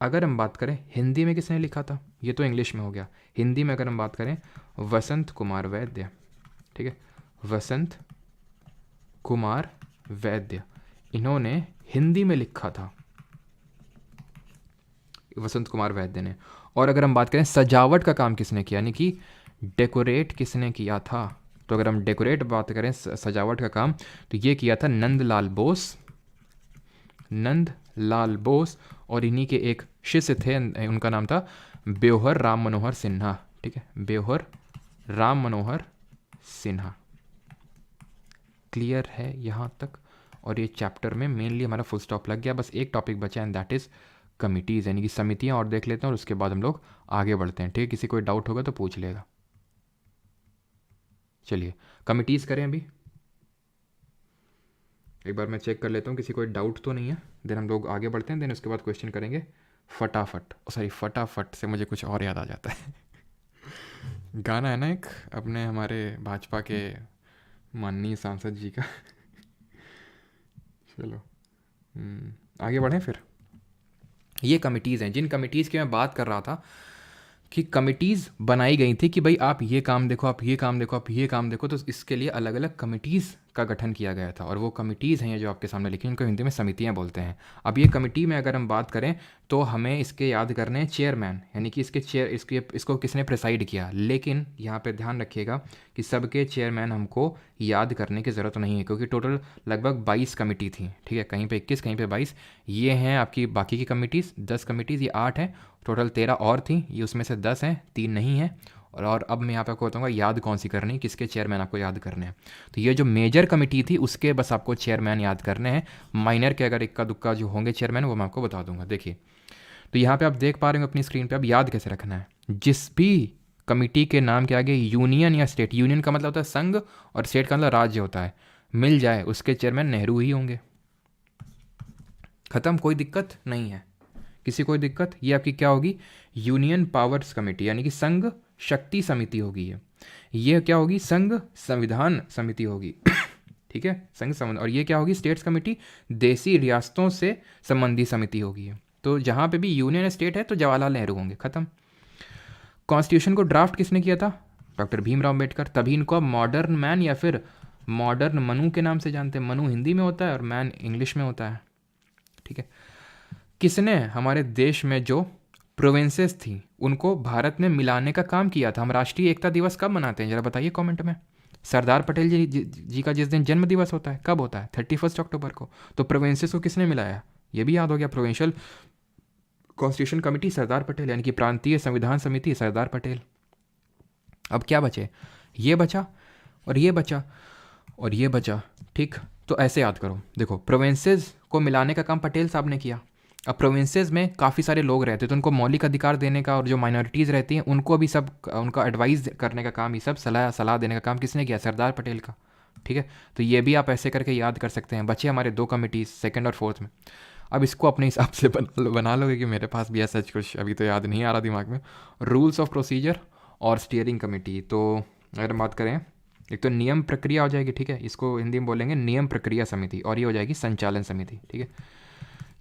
Speaker 1: अगर हम बात करें हिंदी में किसने लिखा था, ये तो इंग्लिश में हो गया। हिंदी में अगर हम बात करें वसंत कुमार वैद्य, ठीक है, वसंत कुमार वैद्य, इन्होंने हिंदी में लिखा था, वसंत कुमार वैद्य ने। और अगर हम बात करें सजावट का काम किसने किया, यानी कि डेकोरेट किसने किया था, तो अगर हम डेकोरेट बात करें सजावट का काम, तो ये किया था नंदलाल बोस, नंदलाल बोस। और इन्हीं के एक शिष्य थे, उनका नाम था ब्योहर राम मनोहर सिन्हा, ठीक है, ब्योहर राम मनोहर सिन्हा। क्लियर है यहाँ तक? और ये चैप्टर में मेनली हमारा फुल स्टॉप लग गया, बस एक टॉपिक बचा एंड दैट इज़ कमिटीज़ यानी कि समितियाँ, और देख लेते हैं और उसके बाद हम लोग आगे बढ़ते हैं। ठीक है, किसी कोई डाउट होगा तो पूछ लेगा। चलिए कमिटीज़ करें अभी, एक बार मैं चेक कर लेता हूँ किसी कोई डाउट तो नहीं है, देन हम लोग आगे बढ़ते हैं, देन उसके बाद क्वेश्चन करेंगे फटाफट। सॉरी, फटाफट से मुझे कुछ और याद आ जाता है गाना है ना एक अपने हमारे भाजपा के माननीय सांसद जी का चलो आगे बढ़ें फिर। ये कमिटीज़ हैं, जिन कमिटीज़ की मैं बात कर रहा था कि कमिटीज़ बनाई गई थी कि भाई आप ये काम देखो, आप ये काम देखो, आप ये काम देखो, तो इसके लिए अलग अलग कमिटीज़ का गठन किया गया था। और वो कमिटीज़ हैं ये जो आपके सामने लिखी, इनको हिंदी में समितियां बोलते हैं। अब ये कमिटी में अगर हम बात करें तो हमें इसके याद करने हैं चेयरमैन, यानी कि इसके इसको किसने प्रिसाइड किया। लेकिन यहाँ पे ध्यान रखिएगा कि सबके चेयरमैन हमको याद करने की ज़रूरत नहीं है, क्योंकि टोटल लगभग 22 कमिटी थी। ठीक है, कहीं पे 21, कहीं पे 22। ये हैं आपकी बाकी की कमिटीज़, 10 कमिटीज़, ये 8 हैं टोटल, 13 और थी, ये उसमें से 10 हैं, 3 नहीं है। और अब मैं यहाँ पे आपको बताऊँगा याद कौन सी करनी है, किसके चेयरमैन आपको याद करने हैं। तो ये जो मेजर कमेटी थी उसके बस आपको चेयरमैन याद करने हैं, माइनर के अगर इक्का दुक्का जो होंगे चेयरमैन वो मैं आपको बता दूंगा। देखिए, तो यहाँ पे आप देख पा रहे हो अपनी स्क्रीन पे, अब याद कैसे रखना है। जिस भी कमिटी के नाम के आगे यूनियन या स्टेट, यूनियन का मतलब होता है संघ और स्टेट का मतलब राज्य होता है, मिल जाए उसके चेयरमैन नेहरू ही होंगे। ख़त्म, कोई दिक्कत नहीं है, किसी कोई दिक्कत। ये आपकी क्या होगी, यूनियन पावर्स कमेटी, यानी कि संघ शक्ति समिति होगी ये क्या होगी, संघ संविधान समिति होगी ठीक है, संघ संबंध। और ये क्या होगी, स्टेट्स कमेटी, देसी रियासतों से संबंधी समिति होगी। तो जहाँ पे भी यूनियन स्टेट है तो जवाहरलाल नेहरू होंगे। ख़त्म। कॉन्स्टिट्यूशन को ड्राफ्ट किसने किया था, डॉक्टर भीमराव अम्बेडकर। तभी इनको अब मॉडर्न मैन या फिर मॉडर्न मनु के नाम से जानते हैं। मनु हिंदी में होता है और मैन इंग्लिश में होता है। ठीक है, किसने हमारे देश में जो प्रोविंसेस थी उनको भारत में मिलाने का काम किया था। हम राष्ट्रीय एकता दिवस कब मनाते हैं, जरा बताइए कमेंट में। सरदार पटेल जी का जिस दिन जन्म दिवस होता है, कब होता है, 31 अक्टूबर को। तो प्रोविंसेस को किसने मिलाया, ये भी याद हो गया। Provincial constitution committee Sardar Patel, यानी कि प्रांतीय संविधान समिति सरदार पटेल। अब क्या बचे, ये बचा और ये बचा और ये बचा। ठीक, तो ऐसे याद करो। देखो, प्रोविंसेस को मिलाने का काम पटेल साहब ने किया। अब प्रोविंसेस में काफ़ी सारे लोग रहते हैं तो उनको मौलिक अधिकार देने का, और जो माइनॉरिटीज़ रहती हैं उनको भी सब उनका एडवाइस करने का काम, ये सब सलाह देने का काम किसने किया, सरदार पटेल का। ठीक है, तो ये भी आप ऐसे करके याद कर सकते हैं। बचे हमारे 2 कमिटीज़, सेकंड और फोर्थ में। अब इसको अपने हिसाब से बना लोगे कि मेरे पास भी ऐसा कुछ अभी तो याद नहीं आ रहा दिमाग में। रूल्स ऑफ प्रोसीजर और स्टीयरिंग कमेटी, तो अगर बात करें, एक तो नियम प्रक्रिया हो जाएगी। ठीक है, इसको हिंदी में बोलेंगे नियम प्रक्रिया समिति, और ये हो जाएगी संचालन समिति। ठीक है,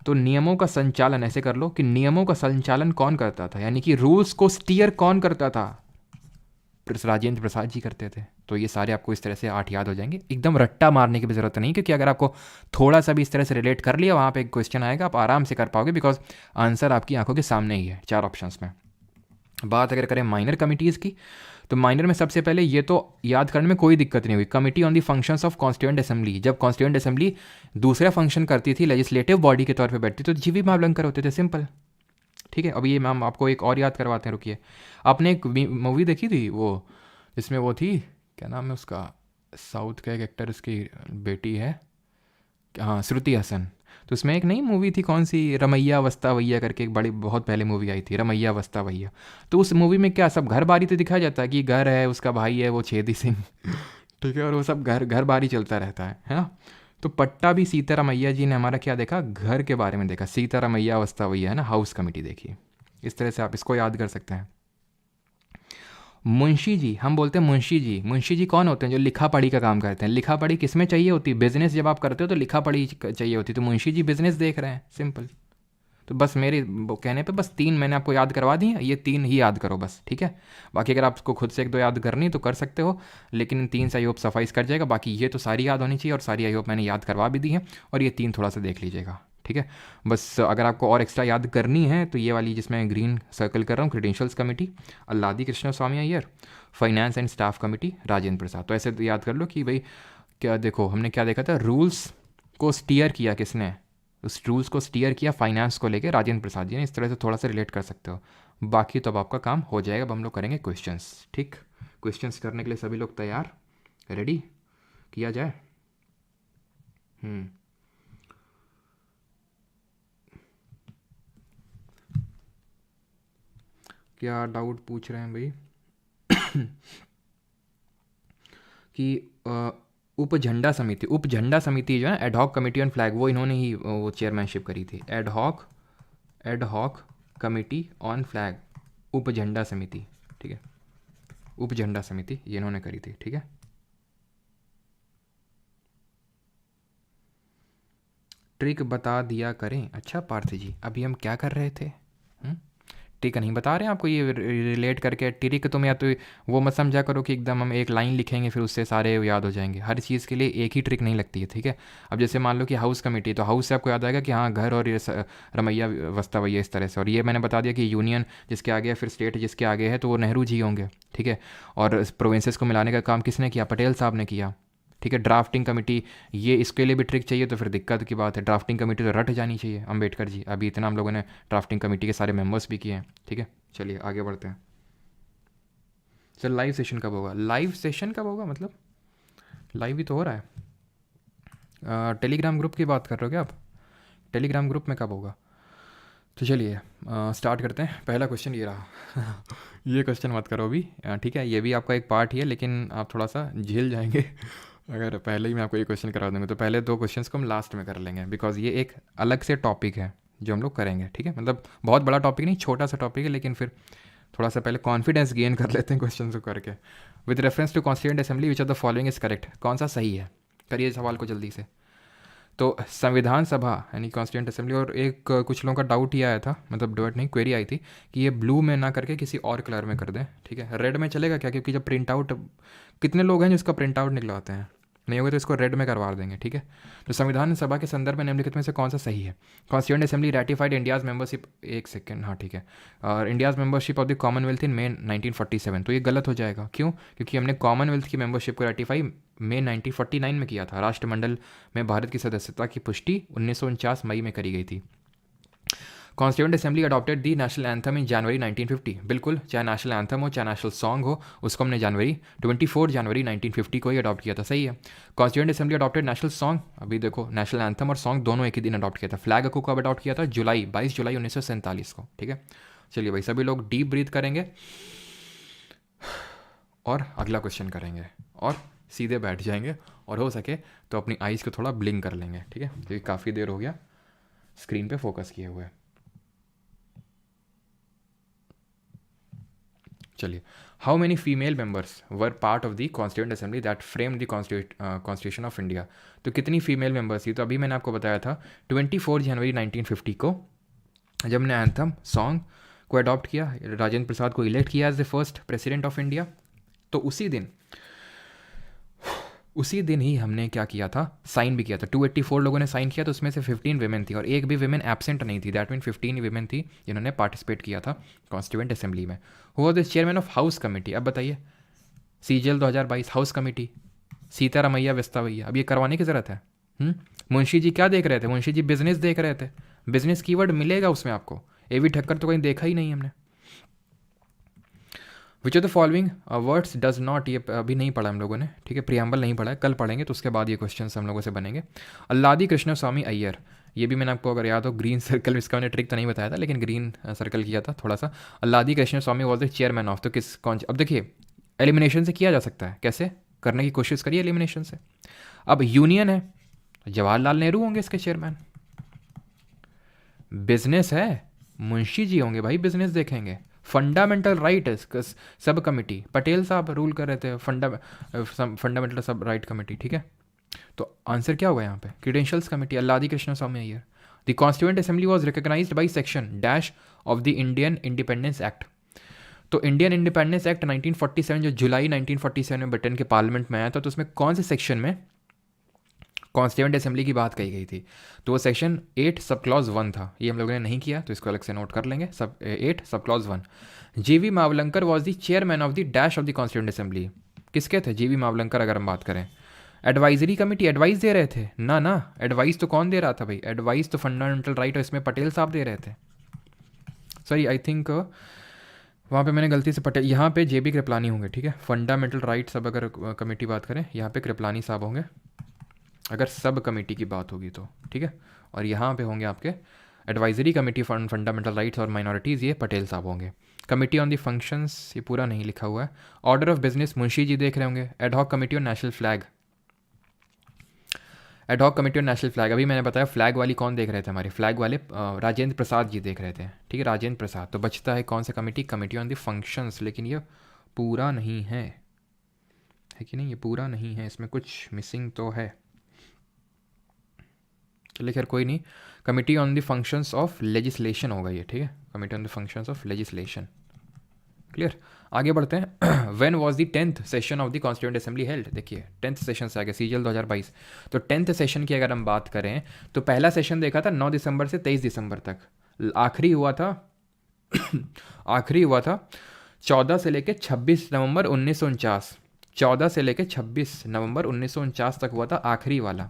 Speaker 1: तो नियमों का संचालन ऐसे कर लो कि नियमों का संचालन कौन करता था, यानी कि रूल्स को स्टीयर कौन करता था, राजेंद्र प्रसाद जी करते थे। तो ये सारे आपको इस तरह से 8 याद हो जाएंगे, एकदम रट्टा मारने की भी ज़रूरत नहीं, क्योंकि अगर आपको थोड़ा सा भी इस तरह से रिलेट कर लिया, वहाँ पे एक क्वेश्चन आएगा, आप आराम से कर पाओगे, बिकॉज आंसर आपकी आंखों के सामने ही है 4 ऑप्शंस में। बात अगर करें माइनर कमिटीज़ की, तो माइनर में सबसे पहले ये तो याद करने में कोई दिक्कत नहीं हुई, committee on the functions of constituent assembly. जब कॉन्स्टिट्यूएंट असेंबली दूसरा फंक्शन करती थी, लेजिस्लेटिव बॉडी के तौर पे बैठती, तो जीवी मावलंकर होते थे, सिंपल। ठीक है, अब ये मैम आपको एक और याद करवाते हैं, रुकिए। आपने एक मूवी देखी थी वो, जिसमें वो थी, क्या नाम है उसका, साउथ का एक एक्टर, उसकी बेटी है, हाँ, श्रुति हसन। तो उसमें एक नई मूवी थी, कौन सी, रमैया वस्तावैया करके, एक बड़ी बहुत पहले मूवी आई थी, रमैया वस्तावैया। तो उस मूवी में क्या सब घर बारी तो दिखाया जाता है कि घर है, उसका भाई है वो छेदी सिंह ठीक है, और वो सब घर बारी चलता रहता है ना। तो पट्टा भी सीतारामैया जी ने हमारा क्या देखा, घर के बारे में देखा, सीतारामैया वस्तावैया है ना, हाउस कमेटी देखी। इस तरह से आप इसको याद कर सकते हैं। मुंशी जी, हम बोलते हैं मुंशी जी। मुंशी जी कौन होते हैं, जो लिखा पढ़ी का काम करते हैं। लिखा पढ़ी किस में चाहिए होती है, बिजनेस जब आप करते हो तो लिखा पढ़ी चाहिए होती है, तो मुंशी जी बिजनेस देख रहे हैं, सिंपल। तो बस मेरे कहने पे बस 3 मैंने आपको याद करवा दी हैं, ये 3 ही याद करो बस। ठीक है, बाकी अगर आपको खुद से 1-2 याद करनी तो कर सकते हो, लेकिन इन 3 से आई होप सफाइस कर जाएगा। बाकी ये तो सारी याद होनी चाहिए, और सारी आई होप मैंने याद करवा भी दी है, और ये 3 थोड़ा सा देख लीजिएगा। ठीक है, बस अगर आपको और एक्स्ट्रा याद करनी है तो ये वाली जिसमें ग्रीन सर्कल कर रहा हूँ, credentials committee, Alladi Krishna Swami Ayyar, finance and staff committee, Rajendra Prasad. तो ऐसे याद कर लो कि भाई क्या, देखो हमने क्या देखा था, रूल्स को स्टीयर किया किसने, उस रूल्स को स्टीयर किया फाइनेंस को लेके राजेंद्र प्रसाद जी ने। इस तरह से थोड़ा सा रिलेट कर सकते हो। बाकी तो अब आपका काम हो जाएगा। अब हम लोग करेंगे क्वेश्चंस। ठीक, क्वेश्चंस करने के लिए सभी लोग तैयार, रेडी, किया जाए। हम्म क्या डाउट पूछ रहे हैं भाई कि उप झंडा समिति, उप झंडा समिति जो है एडहॉक कमेटी ऑन फ्लैग, वो इन्होंने ही वो चेयरमैनशिप करी थी। एडहॉक कमेटी ऑन फ्लैग, उप झंडा समिति, ठीक है, उप झंडा समिति ये इन्होंने करी थी, ठीक है। ट्रिक बता दिया करें। अच्छा पार्थ जी, अभी हम क्या कर रहे थे? ट्रिक नहीं बता रहे हैं आपको, ये रिलेट करके ट्रिक तुम या तो वो मत समझा करो कि एकदम हम एक लाइन लिखेंगे फिर उससे सारे याद हो जाएंगे। हर चीज़ के लिए एक ही ट्रिक नहीं लगती है, ठीक है। अब जैसे मान लो कि हाउस कमेटी, तो हाउस से आपको याद आएगा कि हाँ घर और ये रमैया वस्ता वैया इस तरह से। और ये मैंने बता दिया कि यूनियन जिसके आगे है, फिर स्टेट जिसके आगे है, तो वो नेहरू जी होंगे, ठीक है। और प्रोविंसेस को मिलाने का काम किसने किया? पटेल साहब ने किया, ठीक है। ड्राफ्टिंग कमेटी, ये इसके लिए भी ट्रिक चाहिए तो फिर दिक्कत की बात है। ड्राफ्टिंग कमेटी तो रट जानी चाहिए, अम्बेडकर जी। अभी इतना हम लोगों ने ड्राफ्टिंग कमेटी के सारे मेंबर्स भी किए हैं, ठीक है। चलिए आगे बढ़ते हैं। सर लाइव सेशन कब होगा? लाइव सेशन कब होगा मतलब? लाइव ही तो हो रहा है। टेलीग्राम ग्रुप की बात कर रहे हो क्या आप? टेलीग्राम ग्रुप में कब होगा? तो चलिए स्टार्ट करते हैं। पहला क्वेश्चन ये रहा ये क्वेश्चन मत करो अभी, ठीक है। ये भी आपका एक पार्ट ही है, लेकिन आप थोड़ा सा झेल जाएंगे अगर पहले ही मैं आपको ये क्वेश्चन करा दूंगा। तो पहले दो क्वेश्चंस को हम लास्ट में कर लेंगे, बिकॉज ये एक अलग से टॉपिक है जो हम लोग करेंगे, ठीक है। मतलब बहुत बड़ा टॉपिक नहीं, छोटा सा टॉपिक है, लेकिन फिर थोड़ा सा पहले कॉन्फिडेंस गेन कर लेते हैं क्वेश्चन को करके। With reference to constituent assembly which of the following is correct, कौन सा सही है? करिए सवाल को जल्दी से। तो संविधान सभा यानी कॉन्स्टिट्यूएंट असेंबली, और एक कुछ लोगों का डाउट ये आया था, मतलब डाउट नहीं, क्वेरी आई थी कि ये ब्लू में ना करके किसी और कलर में कर दें, ठीक है। रेड में चलेगा क्या? क्योंकि जब प्रिंट आउट, कितने लोग हैं जो इसका प्रिंट आउट निकलवाते हैं? नहीं होगा तो इसको रेड में करवा देंगे, ठीक है। तो संविधान सभा के संदर्भ में निम्नलिखित में से कौन सा सही है? Constituent assembly ratified India's membership, एक सेकेंड, हाँ ठीक है, और India's membership of the Commonwealth in May 1947। तो ये गलत हो जाएगा, क्यों? क्योंकि हमने कॉमनवेल्थ की मेंबरशिप को रेटिफाई मई 1949 में किया था। राष्ट्रमंडल में भारत की सदस्यता की पुष्टि 1949 मई में करी गई थी। कॉन्स्टिट्यूएंट असेंबली अडॉप्टेड दी नेशनल एंथम इन जनवरी 1950। बिल्कुल, चाहे नेशनल एंथम हो चाहे नेशनल सॉन्ग हो, उसको हमने 24 जनवरी 1950 को ही अडॉप्ट किया था, सही है। Constituent assembly adopted national song, अभी देखो नेशनल एंथम और सॉन्ग दोनों एक ही दिन अडॉप्ट किया था। फ्लैग को कब अडॉप्ट किया था? 22 जुलाई 1947 को, ठीक है। चलिए भाई, सभी लोग डीप ब्रीथ करेंगे और अगला क्वेश्चन करेंगे और सीधे बैठ जाएंगे, और हो सके तो अपनी आइज़ को थोड़ा ब्लिंक कर लेंगे, ठीक है, क्योंकि काफ़ी देर हो गया स्क्रीन पे फोकस किए हुए। चलिए, how many female members were part of the constituent assembly that frame the constitution of India. तो कितनी फीमेल मेंबर्स थी? तो अभी मैंने आपको बताया था 24 जनवरी 1950 को, जब हमने एंथम सॉन्ग को अडॉप्ट किया, राजेंद्र प्रसाद को इलेक्ट किया as the first president of India. तो उसी दिन ही हमने क्या किया था? साइन भी किया था। 284 लोगों ने साइन किया, तो उसमें से 15 वीमेन थी और एक भी वीमेन एब्सेंट नहीं थी। दैट मीन 15 वीमेन थी जिन्होंने पार्टिसिपेट किया था कॉन्स्टिट्यूएंट असेंबली में। Who was the chairman of house committee? अब बताइए, सीजीएल 2022 हाउस कमेटी, सीतारमैया वस्तावैया। अब ये करवाने की ज़रूरत है? मुंशी जी क्या देख रहे थे? मुंशी जी बिजनेस देख रहे थे। बिजनेस कीवर्ड मिलेगा उसमें आपको। एवी ठक्कर तो कहीं देखा ही नहीं हमने। विच of the following words does not, ये अभी नहीं पढ़ा हम लोगों ने, ठीक है, प्रियम्बल नहीं पढ़ा है, कल पढ़ेंगे तो उसके बाद ये क्वेश्चन हम लोगों से बनेंगे। अल्लादी कृष्ण स्वामी अय्यर, ये भी मैंने आपको अगर याद हो ग्रीन सर्कल, इसका मैंने ट्रिक तो नहीं बताया था लेकिन ग्रीन सर्कल किया था थोड़ा सा। अल्लादी कृष्ण स्वामी वॉज द चेयरमैन ऑफ, तो किस कौन? अब देखिए, एलिमिनेशन से किया जा सकता है, कैसे करने की कोशिश करिए एलिमिनेशन से। अब यूनियन है, जवाहरलाल नेहरू होंगे इसके चेयरमैन। बिजनेस है, मुंशी जी होंगे भाई, बिजनेस देखेंगे। Fundamental right sub committee, Patel साहब रूल कर रहे थे, फंडामेंटल सब राइट कमेटी, ठीक है। तो आंसर क्या होगा यहाँ पे? Credentials committee, Alladi Krishna Swami Iyer. The constituent assembly was recognized by section dash of the Indian Independence Act. तो इंडियन इंडिपेंडेंस एक्ट 1947 जो जुलाई 1947 में ब्रिटेन के पार्लियामेंट में आया था, तो उसमें कौन से सेक्शन में कॉन्स्टिट्यूएंट असेंबली की बात कही गई थी? तो वो सेक्शन 8 सब क्लॉज 1 था। ये हम लोगों ने नहीं किया तो इसको अलग से नोट कर लेंगे। सब 8 सब क्लॉज 1। जीवी Mavalankar was the chairman of the dash of the constituent assembly. किसके थे जीवी मावलंकर? अगर हम बात करें एडवाइजरी कमेटी, एडवाइस दे रहे थे ना, एडवाइस तो कौन दे रहा था भाई? एडवाइस तो फंडामेंटल राइट, और इसमें पटेल साहब दे रहे थे। सॉरी, आई थिंक वहाँ पे मैंने गलती से पटेल, यहाँ पे जेबी कृपलानी होंगे, ठीक है। फंडामेंटल राइट सब अगर कमेटी बात करें, यहाँ पे कृपलानी साहब होंगे। अगर सब कमेटी की बात होगी तो, ठीक है। और यहाँ पे होंगे आपके advisory committee for fundamental rights और माइनॉरिटीज़, ये पटेल साहब होंगे। कमेटी ऑन द फंक्शंस, ये पूरा नहीं लिखा हुआ है। Order of business Munshi ji देख रहे होंगे। Ad hoc committee on national flag, ad hoc committee on national flag, अभी मैंने बताया फ्लैग वाली कौन देख रहे थे, हमारे फ्लैग वाले राजेंद्र प्रसाद जी देख रहे थे, ठीक है, राजेंद्र प्रसाद। तो बचता है कौन सा committee, committee on the functions, लेकिन ये पूरा नहीं है कि नहीं, ये पूरा नहीं है, इसमें कुछ मिसिंग तो है। चलिए खैर कोई नहीं, committee on the functions of legislation होगा ये, ठीक है, committee on the functions of legislation. Clear, आगे बढ़ते हैं। When was the 10th session of the constituent assembly held, देखिए 10th सेशन से आगे सीजीएल 2022। तो 10th सेशन की अगर हम बात करें तो पहला सेशन देखा था 9 दिसंबर से 23 दिसंबर तक। आखिरी हुआ था आखिरी हुआ था 14 से लेकर 26 नवंबर 1949, 14 से लेकर 26 नवंबर 1949 तक हुआ था आखिरी वाला।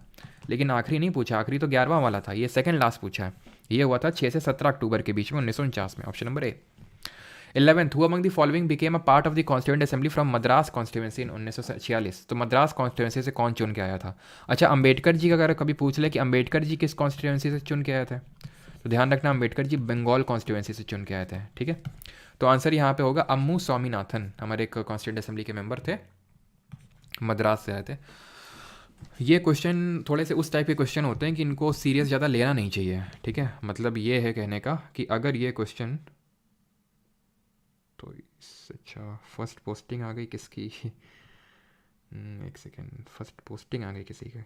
Speaker 1: लेकिन आखिरी नहीं पूछा, आखिरी तो 11वां वाला था, ये सेकंड लास्ट पूछा है। ये हुआ था 6 से 17 अक्टूबर के बीच में 1949 में, option number A. 11th, who among the following became a part of the constituent assembly from Madras constituency in 1946। तो मद्रास कॉन्स्टिट्यूएंसी से कौन चुन के आया था? अच्छा, अंबेडकर जी का अगर कभी पूछ ले कि अंबेडकर जी किस कॉन्स्टिट्यूएंसी से चुन के आए थे, तो ध्यान रखना अंबेडकर जी बंगाल कॉन्स्टिट्यूएंसी से चुन के आए थे, ठीक है। तो आंसर यहाँ पे होगा अम्मू स्वामीनाथन, हमारे एक कॉन्स्टिट्यूएंट असेंबली के मेंबर थे, मद्रास से आए थे। ये क्वेश्चन थोड़े से उस टाइप के क्वेश्चन होते हैं कि इनको सीरियस ज़्यादा लेना नहीं चाहिए, ठीक है। मतलब ये है कहने का कि अगर ये क्वेश्चन, तो अच्छा फर्स्ट पोस्टिंग आ गई किसकी, एक सेकेंड, फर्स्ट पोस्टिंग आ गई किसी की,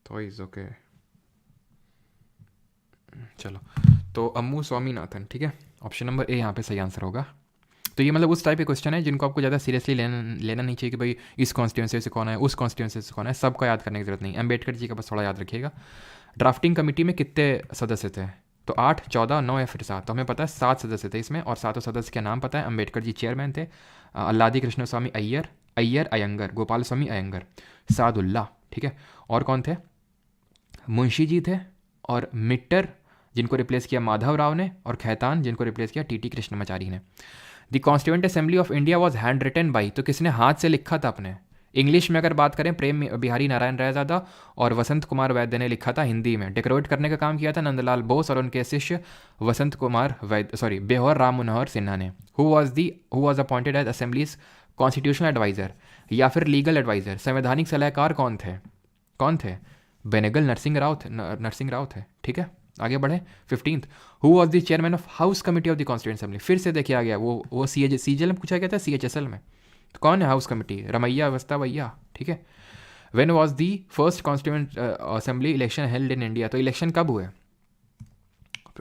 Speaker 1: तो इज़ ओके, चलो। तो अम्मू स्वामीनाथन, ठीक है, ऑप्शन नंबर ए यहाँ पे सही आंसर होगा। तो ये मतलब उस टाइप के क्वेश्चन है जिनको आपको ज़्यादा सीरियसली लेना नहीं चाहिए कि भाई इस कॉन्स्टिट्यूएंसी से कौन है, उस कॉन्स्टिट्यूएंसी से कौन है, सबका याद करने की जरूरत नहीं। अम्बेडकर जी का बस थोड़ा याद रखिएगा। ड्राफ्टिंग कमेटी में कितने सदस्य थे? तो 8, 14, 9 या फिर 7। तो हमें पता है 7 सदस्य थे इसमें, और 7 सदस्य के नाम पता है। अम्बेडकर जी चेयरमैन थे, अल्लादी कृष्ण स्वामी अयंगर, गोपाल स्वामी अयंगर, सादुल्ला, ठीक है। और कौन थे? मुंशी जी थे, और मिट्टर जिनको रिप्लेस किया माधव राव ने, और खैतान जिनको रिप्लेस किया टीटी कृष्णमाचारी ने। The constituent assembly of India was hand written by, तो किसने हाथ से लिखा था अपने? इंग्लिश में अगर बात करें प्रेम बिहारी नारायण रायजादा और वसंत कुमार वैद्य ने लिखा था। हिंदी में डेकोरेट करने का काम किया था नंदलाल बोस और उनके शिष्य वसंत कुमार वैद्य बेहौर राम मनोहर सिन्हा ने। Who was appointed as assembly's constitutional adviser या फिर लीगल एडवाइजर, संवैधानिक सलाहकार कौन थे? बेनेगल नरसिंह राव थे, ठीक है। आगे बढ़े। 15th, who was the chairman of house committee of the constituent assembly, फिर से देखिए आ गया वो सीजीएल में पूछा गया था, सीएचएसएल में। तो कौन है हाउस कमेटी? रमैया अवस्थावैया, ठीक है। When was the first constituent assembly election held in India, तो इलेक्शन कब हुए?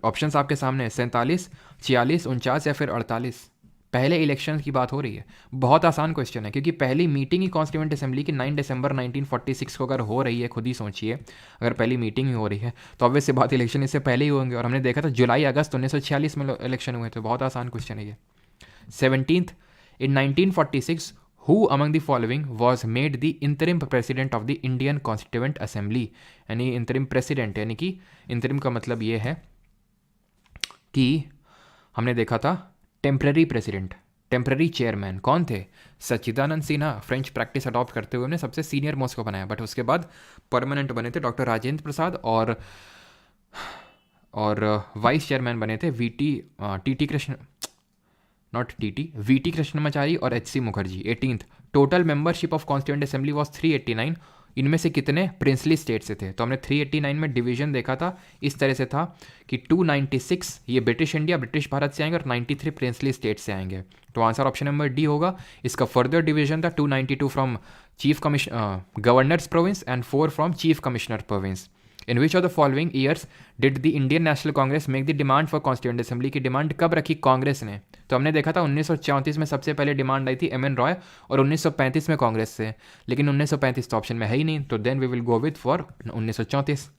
Speaker 1: ऑप्शंस आपके सामने है, 47, 46, 49 या फिर 48। पहले इलेक्शन की बात हो रही है। बहुत आसान क्वेश्चन है, क्योंकि पहली मीटिंग ही कॉन्स्टिट्यूएंट असेंबली की 9 दिसंबर 1946 को अगर हो रही है, खुद ही सोचिए, अगर पहली मीटिंग ही हो रही है तो ऑब्वियस सी बात इलेक्शन इससे पहले ही होंगे। और हमने देखा था जुलाई अगस्त 1946 में इलेक्शन हुए थे। बहुत आसान क्वेश्चन है ये। 17th, in 1946 who among the following was made the interim president of the Indian Constituent Assembly, यानी interim president, यानी कि interim का मतलब ये है कि हमने देखा था टेम्पररी प्रेसिडेंट, टेम्पररी चेयरमैन कौन थे? सच्चिदानंद सिन्हा, फ्रेंच प्रैक्टिस अडॉप्ट करते हुए हमने सबसे सीनियर मोस्ट को बनाया, बट उसके बाद परमानेंट बने थे डॉक्टर राजेंद्र प्रसाद, और वाइस चेयरमैन बने थे वीटी कृष्णमाचारी और HC Mukherjee. 18th, total membership of constituent assembly was 389, इनमें से कितने प्रिंसली स्टेट से थे? तो हमने 389 में डिवीजन देखा था, इस तरह से था कि 296 ये ब्रिटिश भारत से आएंगे और 93 प्रिंसली स्टेट से आएंगे। तो आंसर ऑप्शन नंबर डी होगा। इसका फर्दर डिवीजन था 292 from governors province and 4 from chief commissioner province. In which of the following years did the Indian national Congress make the demand for constituent assembly, की डिमांड कब रखी कांग्रेस ने? तो हमने देखा था 1934 में सबसे पहले डिमांड आई थी एम एन रॉय, और 1935 में कांग्रेस से, लेकिन 1935 तो ऑप्शन में है ही नहीं, तो then we will go with for 1934।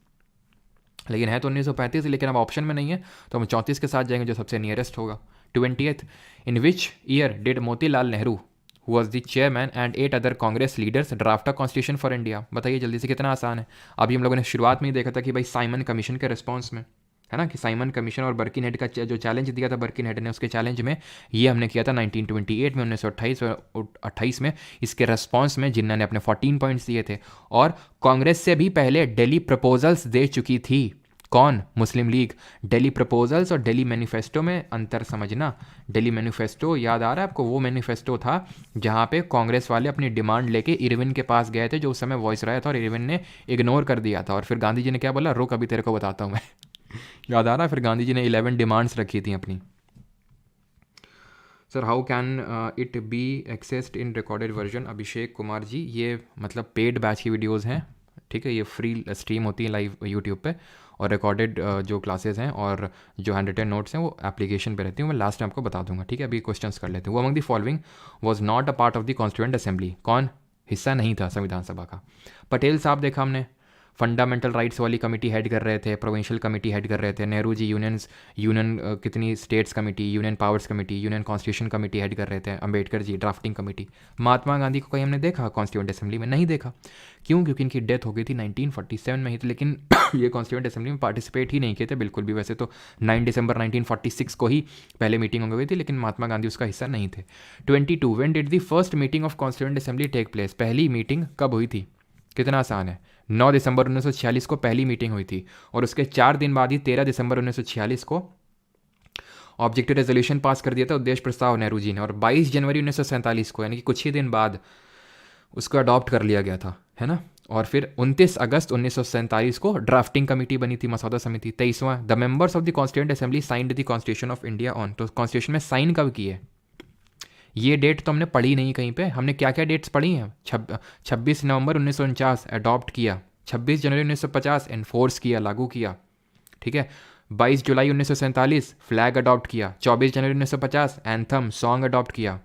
Speaker 1: लेकिन है तो 1935, लेकिन अब ऑप्शन में नहीं है, तो हम 34 के साथ जाएंगे जो सबसे नियरेस्ट होगा। 20th, in which year did Motilal Nehru who was the chairman and 8 other Congress leaders draft a constitution for India? बताइए जल्दी से, कितना आसान है। अभी हम लोगों ने शुरुआत में ही देखा था कि भाई साइमन कमीशन के रिस्पॉन्स में, है ना, कि साइमन कमीशन और बर्किनहेड का जो चैलेंज दिया था बर्किनहेड ने, उसके चैलेंज में ये हमने किया था 1928 में, 1928 में। इसके रेस्पॉन्स में जिन्ना ने अपने 14 पॉइंट्स दिए थे, और कांग्रेस से भी पहले दिल्ली प्रपोजल्स दे चुकी थी। कौन? मुस्लिम लीग। दिल्ली प्रपोजल्स और दिल्ली मैनिफेस्टो में अंतर समझना। दिल्ली मैनिफेस्टो याद आ रहा है आपको? वो मैनिफेस्टो था जहाँ पे कांग्रेस वाले अपनी डिमांड लेके इरविन के पास गए थे, जो उस समय वॉइस रहा था, और इरविन ने इग्नोर कर दिया था। और फिर गांधी जी ने क्या बोला? रुक, अभी तेरे को बताता हूँ मैं। याद आ रहा है? फिर गांधी जी ने 11 डिमांड्स रखी थी अपनी। Sir how can it be accessed in recorded version? Abhishek Kumar ji, ये मतलब पेड बैच की वीडियोज़ हैं, ठीक है, ये फ्री स्ट्रीम होती है लाइव यूट्यूब पे, और रिकॉर्डेड जो क्लासेस हैं और जो हैंड रिटन नोट्स हैं वो एप्लीकेशन पे रहती हूँ, मैं लास्ट में आपको बता दूंगा, ठीक है। अभी क्वेश्चंस कर लेते हैं। वो among the following was not a part of the constituent assembly. कौन? हिस्सा नहीं था संविधान सभा का। पटेल साहब देखा हमने, फंडामेंटल राइट्स वाली कमेटी हेड कर रहे थे, प्रोविंशियल कमेटी हेड कर रहे थे। नेहरू जी यूनियन कितनी states committee, union powers committee, union constitution committee head कर रहे थे। Ambedkar ji drafting committee. महात्मा गांधी को कहीं हमने देखा कॉन्स्टिट्यूएंट असेंबली में? नहीं देखा। क्यों? क्योंकि इनकी डेथ हो गई थी 1947 में ही थी, लेकिन ये कॉन्स्टिट्यूएंट असेंबली में पार्टिसिपेट ही नहीं किए थे बिल्कुल भी। वैसे तो 9 दिसंबर 1946 को ही पहले मीटिंग हो गई थी, लेकिन महात्मा गांधी उसका हिस्सा नहीं थे। 22 when did the first meeting of constituent assembly take place? पहली मीटिंग कब हुई थी? कितना आसान है, 9 दिसंबर 1946 को पहली मीटिंग हुई थी, और उसके 4 दिन बाद ही 13 दिसंबर 1946 को ऑब्जेक्टिव रेजोल्यूशन पास कर दिया था, उद्देश्य प्रस्ताव, नेहरू जी ने, और 22 जनवरी 1947 को, यानी कि कुछ ही दिन बाद, उसको अडॉप्ट कर लिया गया था, है ना। और फिर 29 अगस्त 1947 को ड्राफ्टिंग कमेटी बनी थी, मसौदा समिति। 23वां, the members of the constituent assembly signed the constitution of India on. तो कॉन्स्टिट्यूशन में साइन कब किए? ये डेट तो हमने पढ़ी नहीं कहीं पे। हमने क्या क्या डेट्स पढ़ी हैं? 26 नवंबर 1949 अडॉप्ट किया, 26 जनवरी 1950 एनफोर्स किया, लागू किया, ठीक है। 22 जुलाई 1947 फ्लैग अडॉप्ट किया, 24 जनवरी 1950 एंथम सॉन्ग अडॉप्ट किया,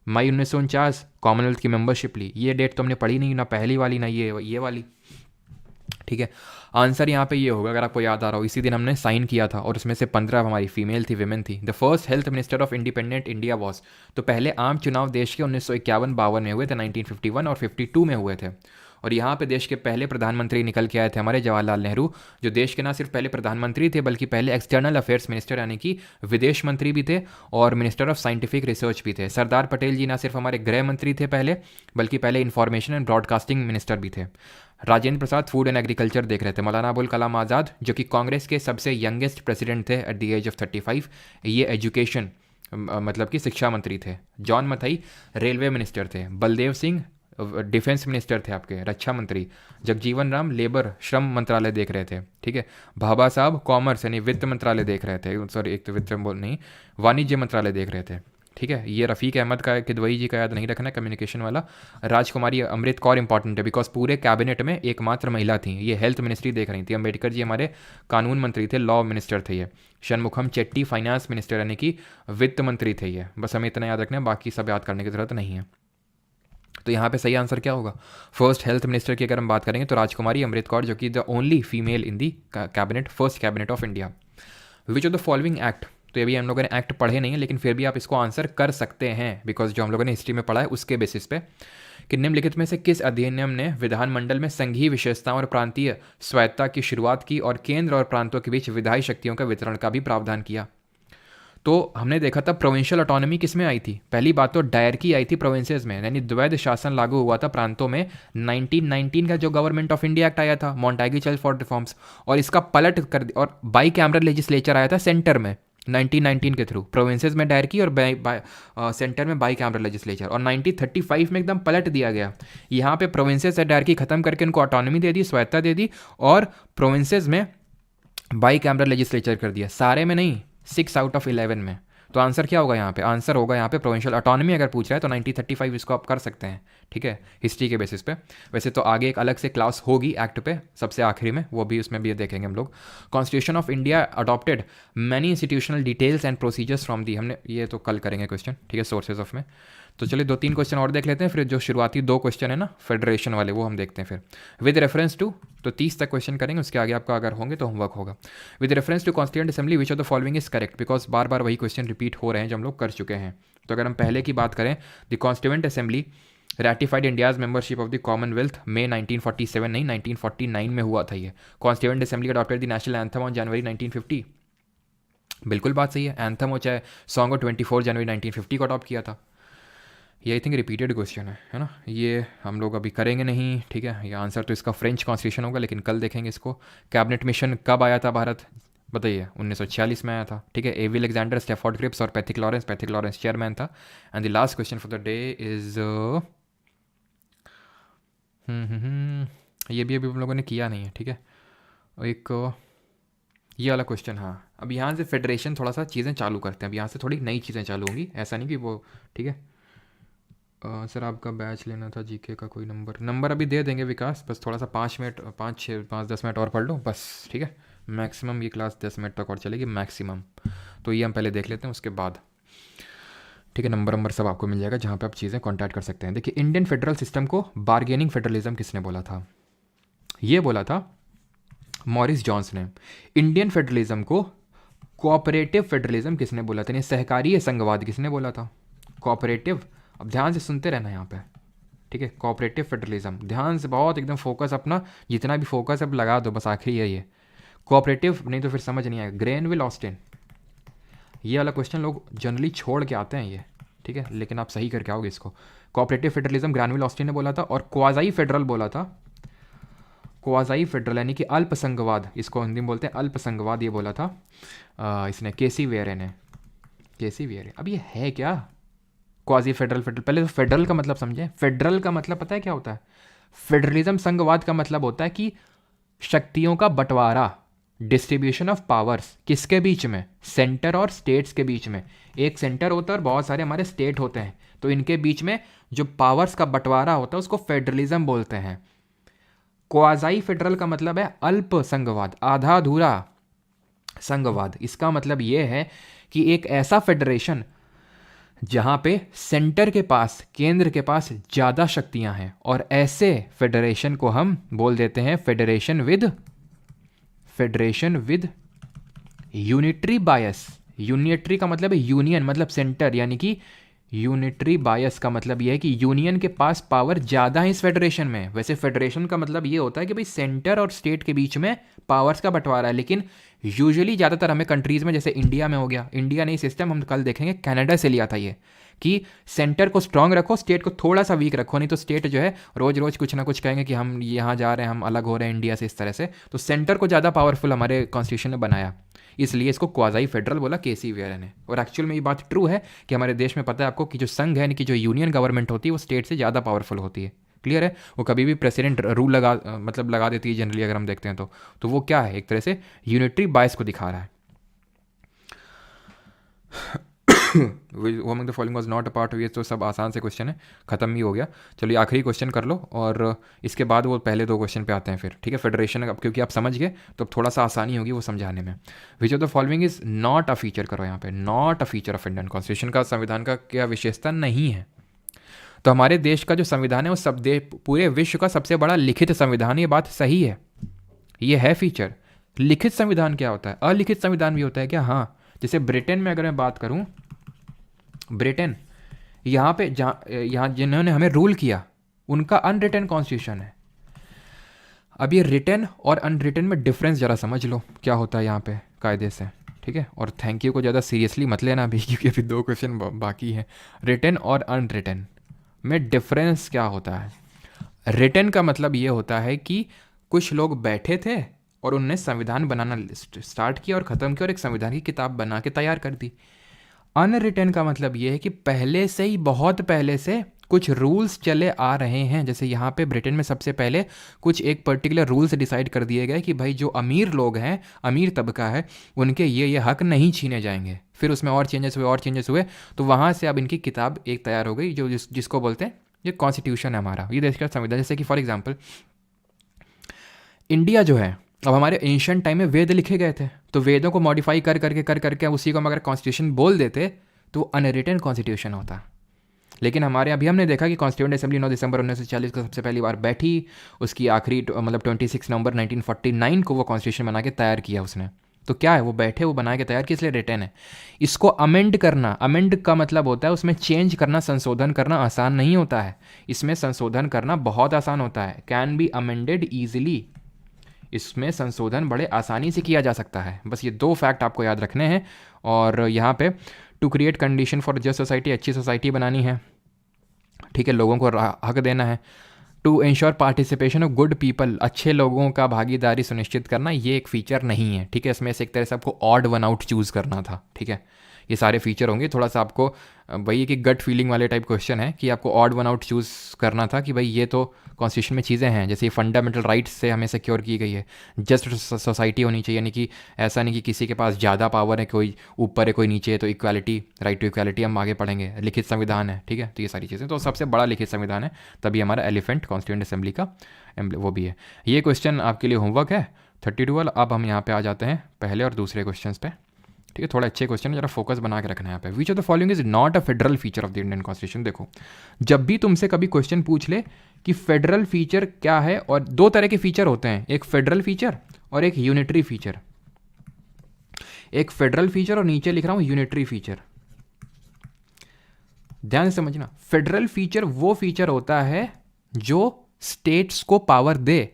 Speaker 1: मई 1949 कॉमनवेल्थ की मेंबरशिप ली। ये डेट तो हमने पढ़ी नहीं, ना पहली वाली ना ये वाली, ठीक है। आंसर यहाँ पे ये होगा, अगर आपको याद आ रहा हो, इसी दिन हमने साइन किया था, और उसमें से 15 हमारी फीमेल थी, विमेन थी। The first health minister of independent India was. तो पहले आम चुनाव देश के 1951-52 में हुए थे, 1951 और 52 में हुए थे। और यहाँ पे देश के पहले प्रधानमंत्री निकल के आए थे हमारे जवाहरलाल नेहरू, जो देश के ना सिर्फ पहले प्रधानमंत्री थे, बल्कि पहले एक्सटर्नल अफेयर्स मिनिस्टर यानी कि विदेश मंत्री भी थे, और मिनिस्टर ऑफ साइंटिफिक रिसर्च भी थे। सरदार पटेल जी ना सिर्फ हमारे गृह मंत्री थे पहले, बल्कि पहले इंफॉर्मेशन एंड ब्रॉडकास्टिंग मिनिस्टर भी थे। Rajendra Prasad food and agriculture देख रहे थे। मौलाना अबुल कलाम आज़ाद, जो कि कांग्रेस के सबसे यंगेस्ट प्रेसिडेंट थे एट द एज ऑफ 35, ये एजुकेशन मतलब कि शिक्षा मंत्री थे। जॉन मथाई रेलवे मिनिस्टर थे। बलदेव सिंह डिफेंस मिनिस्टर थे आपके, रक्षा मंत्री। जगजीवन राम लेबर श्रम मंत्रालय देख रहे थे, ठीक है। भाभा साहब कॉमर्स यानी वित्त मंत्रालय देख रहे थे, सॉरी एक तो वित्त नहीं, वाणिज्य मंत्रालय देख रहे थे, ठीक है। ये रफ़ीक अहमद का किदवई जी का याद नहीं रखना, कम्युनिकेशन वाला। राजकुमारी अमृत कौर इंपॉर्टेंट है, बिकॉज पूरे कैबिनेट में एकमात्र महिला थी, ये हेल्थ मिनिस्ट्री देख रही थी। अम्बेडकर जी हमारे कानून मंत्री थे, लॉ मिनिस्टर थे ये। शनमुखम चेट्टी फाइनेंस मिनिस्टर यानी कि वित्त मंत्री थे ये। बस हमें इतना याद रखना है, बाकी सब याद करने की जरूरत नहीं है। तो यहाँ पे सही आंसर क्या होगा? फर्स्ट हेल्थ मिनिस्टर की अगर हम बात करेंगे तो राजकुमारी अमृत कौर, जो कि the only female in the cabinet, first cabinet of India. Which of the following act, तो ये भी हम लोगों ने एक्ट पढ़े नहीं है, लेकिन फिर भी आप इसको आंसर कर सकते हैं, बिकॉज जो हम लोगों ने हिस्ट्री में पढ़ा है उसके बेसिस पे, कि निम्नलिखित में से किस अधिनियम ने विधानमंडल में संघीय विशेषताओं और प्रांतीय स्वायत्ता की शुरुआत की और केंद्र और प्रांतों के बीच विधायी शक्तियों का वितरण का भी प्रावधान किया? तो हमने देखा था प्रोविंशियल ऑटोनॉमी किस में आई थी? पहली बात तो डायरकी आई थी प्रोविंसेस में, यानी द्वैध शासन लागू हुआ था प्रांतों में 1919 का जो गवर्नमेंट ऑफ इंडिया एक्ट आया था, मॉन्टेगी चर्च फॉर रिफॉर्म्स, और इसका पलट कर, और बाई कैमरल लेजिस्लेचर आया था सेंटर में 1919 के थ्रू। प्रोविंसेस में डायरकी और सेंटर में बाई कैमरल लेजिस्लेचर, और 1935 में एकदम पलट दिया गया। यहाँ पे प्रोविंसेस से डायरकी खत्म करके उनको ऑटोनॉमी दे दी, स्वायत्ता दे दी, और प्रोविंसेस में बाई कैमरल लेजिस्लेचर कर दिया, सारे में नहीं, 6 आउट ऑफ 11 में। तो आंसर क्या होगा यहाँ पे? आंसर होगा यहाँ पे प्रोविंशियल ऑटोनॉमी। अगर पूछ रहा है तो 1935 इसको आप कर सकते हैं, ठीक है, हिस्ट्री के बेसिस पे। वैसे तो आगे एक अलग से क्लास होगी एक्ट पे, सबसे आखिरी में, वो भी उसमें भी देखेंगे हम लोग। Constitution of India adopted many institutional details and procedures from the, हमने ये तो कल करेंगे क्वेश्चन, ठीक है, सोर्सेज ऑफ में। तो चलिए 2-3 क्वेश्चन और देख लेते हैं, फिर जो शुरुआती 2 क्वेश्चन है ना फेडरेशन वाले, वो हम देखते हैं फिर। विद रेफरेंस टू, तो 30 तक क्वेश्चन करेंगे, उसके आगे आपका अगर होंगे तो होमवर्क होगा। With reference to constituent assembly which of the following is correct, because बार बार वही क्वेश्चन रिपीट हो रहे हैं जो हम लोग कर चुके हैं। तो अगर हम पहले की बात करें, the constituent assembly ratified India's membership of the Commonwealth में 1947 नहीं 1949 में हुआ था ये। Constituent assembly adopted the national anthem on January 1950। बिल्कुल बात सही है, एंथम हो चाहे सॉन्ग हो 24 जनवरी 1950 को अडॉप्ट किया था। ये आई थिंक रिपीटेड क्वेश्चन है ना, ये हम लोग अभी करेंगे नहीं, ठीक है। ये आंसर तो इसका फ्रेंच कॉन्स्टिट्यूशन होगा, लेकिन कल देखेंगे इसको। कैबिनेट मिशन कब आया था भारत, बताइए, 1946 में आया था, ठीक है। एवी अलेक्जेंडर, स्टैफोर्ड क्रिप्स और पैथिक लॉरेंस चेयरमैन था। And the last question for the day is ये भी अभी हम लोगों ने किया नहीं है, ठीक है। एक ये वाला क्वेश्चन, हाँ। अब यहाँ से फेडरेशन थोड़ा सा चीज़ें चालू करते हैं, अब यहाँ से थोड़ी नई चीज़ें चालू होंगी, ऐसा नहीं कि वो, ठीक है। सर आपका बैच लेना था जीके का, कोई नंबर अभी दे देंगे विकास, बस थोड़ा सा 5-10 मिनट और पढ़ लो बस, ठीक है। मैक्सिमम ये क्लास 10 मिनट तक और चलेगी मैक्सिमम, तो ये हम पहले देख लेते हैं, उसके बाद ठीक है नंबर सब आपको मिल जाएगा जहाँ पे आप चीज़ें कॉन्टैक्ट कर सकते हैं। देखिए, इंडियन फेडरल सिस्टम को बार्गेनिंग फेडरलिज्म किसने बोला था, ये बोला था मॉरिस जॉन्स ने। इंडियन फेडरलिज्म को कोऑपरेटिव फेडरलिज्म किसने बोला था, यानी सहकारी संघवाद किसने बोला था, कोऑपरेटिव। अब ध्यान से सुनते रहना यहाँ पे, ठीक है। कोऑपरेटिव फेडरलिज्म, ध्यान से बहुत एकदम फोकस अपना, जितना भी फोकस अब लगा दो, बस आखिरी है ये कोऑपरेटिव, नहीं तो फिर समझ नहीं आएगा। ग्रेनविल ऑस्टिन, ये वाला क्वेश्चन लोग जनरली छोड़ के आते हैं ये, ठीक है, लेकिन आप सही करके आओगे इसको। कोऑपरेटिव फेडरलिज्म ग्रेनविल ऑस्टिन ने बोला था, और क्वाज़ाई फेडरल बोला था, क्वाज़ाई फेडरल यानी कि अल्पसंघवाद, इसको हिंदी में बोलते हैं अल्पसंघवाद, ये बोला था इसने केसी वेरे ने। केसी वेरे, अब ये है क्या क्वाजी फेडरल? पहले तो फेडरल का मतलब समझें। फेडरल का मतलब पता है क्या होता है? फेडरलिज्म संघवाद का मतलब होता है कि शक्तियों का बंटवारा, डिस्ट्रीब्यूशन ऑफ पावर्स, किसके बीच में? सेंटर और स्टेट्स के बीच में। एक सेंटर होता है और बहुत सारे हमारे स्टेट होते हैं, तो इनके बीच में जो पावर्स का बंटवारा होता है उसको फेडरलिज्म बोलते हैं। क्वाज़ाई फेडरल का मतलब है अल्प संघवाद, आधा अधूरा संघवाद। इसका मतलब यह है कि एक ऐसा फेडरेशन जहां पे सेंटर के पास, केंद्र के पास ज़्यादा शक्तियां हैं, और ऐसे फेडरेशन को हम बोल देते हैं federation with unitary bias. Unitary का मतलब है यूनियन, मतलब सेंटर, यानी कि यूनिटरी बायस का मतलब यह है कि यूनियन के पास पावर ज़्यादा है इस फेडरेशन में। वैसे फेडरेशन का मतलब ये होता है कि भाई सेंटर और स्टेट के बीच में पावर्स का बंटवारा है, लेकिन यूजुअली ज़्यादातर हमें कंट्रीज़ में, जैसे इंडिया में हो गया, इंडिया ने सिस्टम हम कल देखेंगे कनाडा से लिया था ये, कि सेंटर को स्ट्रांग रखो, स्टेट को थोड़ा सा वीक रखो, नहीं तो स्टेट जो है रोज़ रोज़ कुछ ना कुछ कहेंगे कि हम यहाँ जा रहे हैं, हम अलग हो रहे हैं इंडिया से, इस तरह से। तो सेंटर को ज़्यादा पावरफुल हमारे कॉन्स्टिट्यूशन ने बनाया, इसलिए इसको क्वाज़ाई फेडरल बोला केसी वेयर ने। और एक्चुअल में ये बात ट्रू है कि हमारे देश में पता है आपको कि जो संघ है, यानी कि जो यूनियन गवर्नमेंट होती है, वो स्टेट से ज़्यादा पावरफुल होती है। क्लियर है? वो कभी भी प्रेसिडेंट रूल लगा देती है जनरली, अगर हम देखते हैं तो वो क्या है, एक तरह से यूनिटरी बायस को दिखा रहा है। Among the following was not a part of ये, तो सब आसान से क्वेश्चन है, खत्म भी हो गया। चलिए आखिरी क्वेश्चन कर लो, और इसके बाद वो पहले दो क्वेश्चन पे आते हैं फिर, ठीक है। फेडरेशन अब क्योंकि आप समझ गए तो अब थोड़ा सा आसानी होगी वो समझाने में। विच of the following is not a feature, करो यहाँ पे, not a feature of Indian constitution का संविधान का क्या विशेषता नहीं है? तो हमारे देश का जो संविधान है वो पूरे विश्व का सबसे बड़ा लिखित संविधान, ये बात सही है, ये है फीचर। लिखित संविधान क्या होता है? अलिखित संविधान भी होता है क्या? हाँ, जैसे ब्रिटेन में अगर मैं बात करूं, ब्रिटेन यहाँ पे यहाँ जिन्होंने हमें रूल किया उनका अनरिटन कॉन्स्टिट्यूशन है। अब ये रिटन और अनरिटन में डिफरेंस ज़रा समझ लो क्या होता है यहाँ पे कायदे से, ठीक है। और थैंक यू को ज़्यादा सीरियसली मत लेना अभी, क्योंकि अभी दो क्वेश्चन बाकी हैं। रिटन और अनरिटन में डिफरेंस क्या होता है? रिटन का मतलब ये होता है कि कुछ लोग बैठे थे और उनने संविधान बनाना स्टार्ट किया और ख़त्म किया और एक संविधान की किताब बना के तैयार कर दी। अनरिटन का मतलब ये है कि पहले से ही, बहुत पहले से कुछ रूल्स चले आ रहे हैं। जैसे यहाँ पे ब्रिटेन में सबसे पहले कुछ एक पर्टिकुलर रूल्स डिसाइड कर दिए गए कि भाई जो अमीर लोग हैं, अमीर तबका है, उनके ये हक नहीं छीने जाएंगे। फिर उसमें और चेंजेस हुए, तो वहाँ से अब इनकी किताब एक तैयार हो गई जो जिसको बोलते हैं ये कॉन्स्टिट्यूशन है हमारा, ये देश का संविधान। जैसे कि फॉर एग्जाम्पल इंडिया जो है, अब हमारे एंशिएंट टाइम में वेद लिखे गए थे, तो वेदों को मॉडिफाई कर करके उसी को हम अगर कॉन्स्टिट्यूशन बोल देते तो अनरिटन कॉन्स्टिट्यूशन होता। लेकिन हमारे अभी हमने देखा कि कॉन्स्टिट्यूएंट असेंबली 9 दिसंबर 1940 को सबसे पहली बार बैठी, उसकी आखिरी मतलब 26 नवंबर 1949 को वो कॉन्स्टिट्यूशन बना के तैयार किया उसने, तो क्या है, वो बैठे, वो बना के तैयार किस लिए रिटर्न है। इसको अमेंड करना, अमेंड का मतलब होता है उसमें चेंज करना, संशोधन करना आसान नहीं होता है, इसमें संशोधन करना बहुत आसान होता है। कैन बी अमेंडेड ईजिली, इसमें संशोधन बड़े आसानी से किया जा सकता है। बस ये 2 फैक्ट आपको याद रखने हैं। और यहाँ पे to create condition for just society, अच्छी सोसाइटी बनानी है, ठीक है, लोगों को हक देना है। To ensure participation of good people, अच्छे लोगों का भागीदारी सुनिश्चित करना, ये एक फीचर नहीं है, ठीक है। इसमें से एक तरह से आपको ऑड वन आउट चूज़ करना था, ठीक है। ये सारे फीचर होंगे, थोड़ा सा आपको वही कि गट फीलिंग वाले टाइप क्वेश्चन है कि आपको ऑड वन आउट चूज़ करना था कि भाई ये तो कॉन्स्टिट्यूशन में चीज़ें हैं, जैसे ये फंडामेंटल राइट्स से हमें सिक्योर की गई है, जस्ट सोसाइटी होनी चाहिए, यानी कि ऐसा नहीं कि किसी के पास ज़्यादा पावर है, कोई ऊपर है कोई नीचे है, तो इक्वालिटी, राइट टू इक्वालिटी हम आगे पढ़ेंगे, लिखित संविधान है, ठीक है। तो ये सारी चीज़ें, तो सबसे बड़ा लिखित संविधान है, तभी हमारा एलिफेंट कॉन्स्टिट्यूएंट असेंबली का वो भी है। ये क्वेश्चन आपके लिए होमवर्क है 32 वाला। अब हम यहाँ पे आ जाते हैं पहले और दूसरे क्वेश्चन पे, ठीक है। थोड़ा अच्छे क्वेश्चन है, जरा फोकस बना के रखना है यहाँ पे। विच of the following is not a federal feature of the Indian constitution. देखो, जब भी तुमसे कभी क्वेश्चन पूछ ले कि फेडरल फीचर क्या है, और 2 तरह के फीचर होते हैं, एक फेडरल फीचर और एक यूनिटरी फीचर। एक फेडरल फीचर और नीचे लिख रहा हूं यूनिटरी फीचर, ध्यान से समझना। फेडरल फीचर वो फीचर होता है जो स्टेट्स को पावर दे,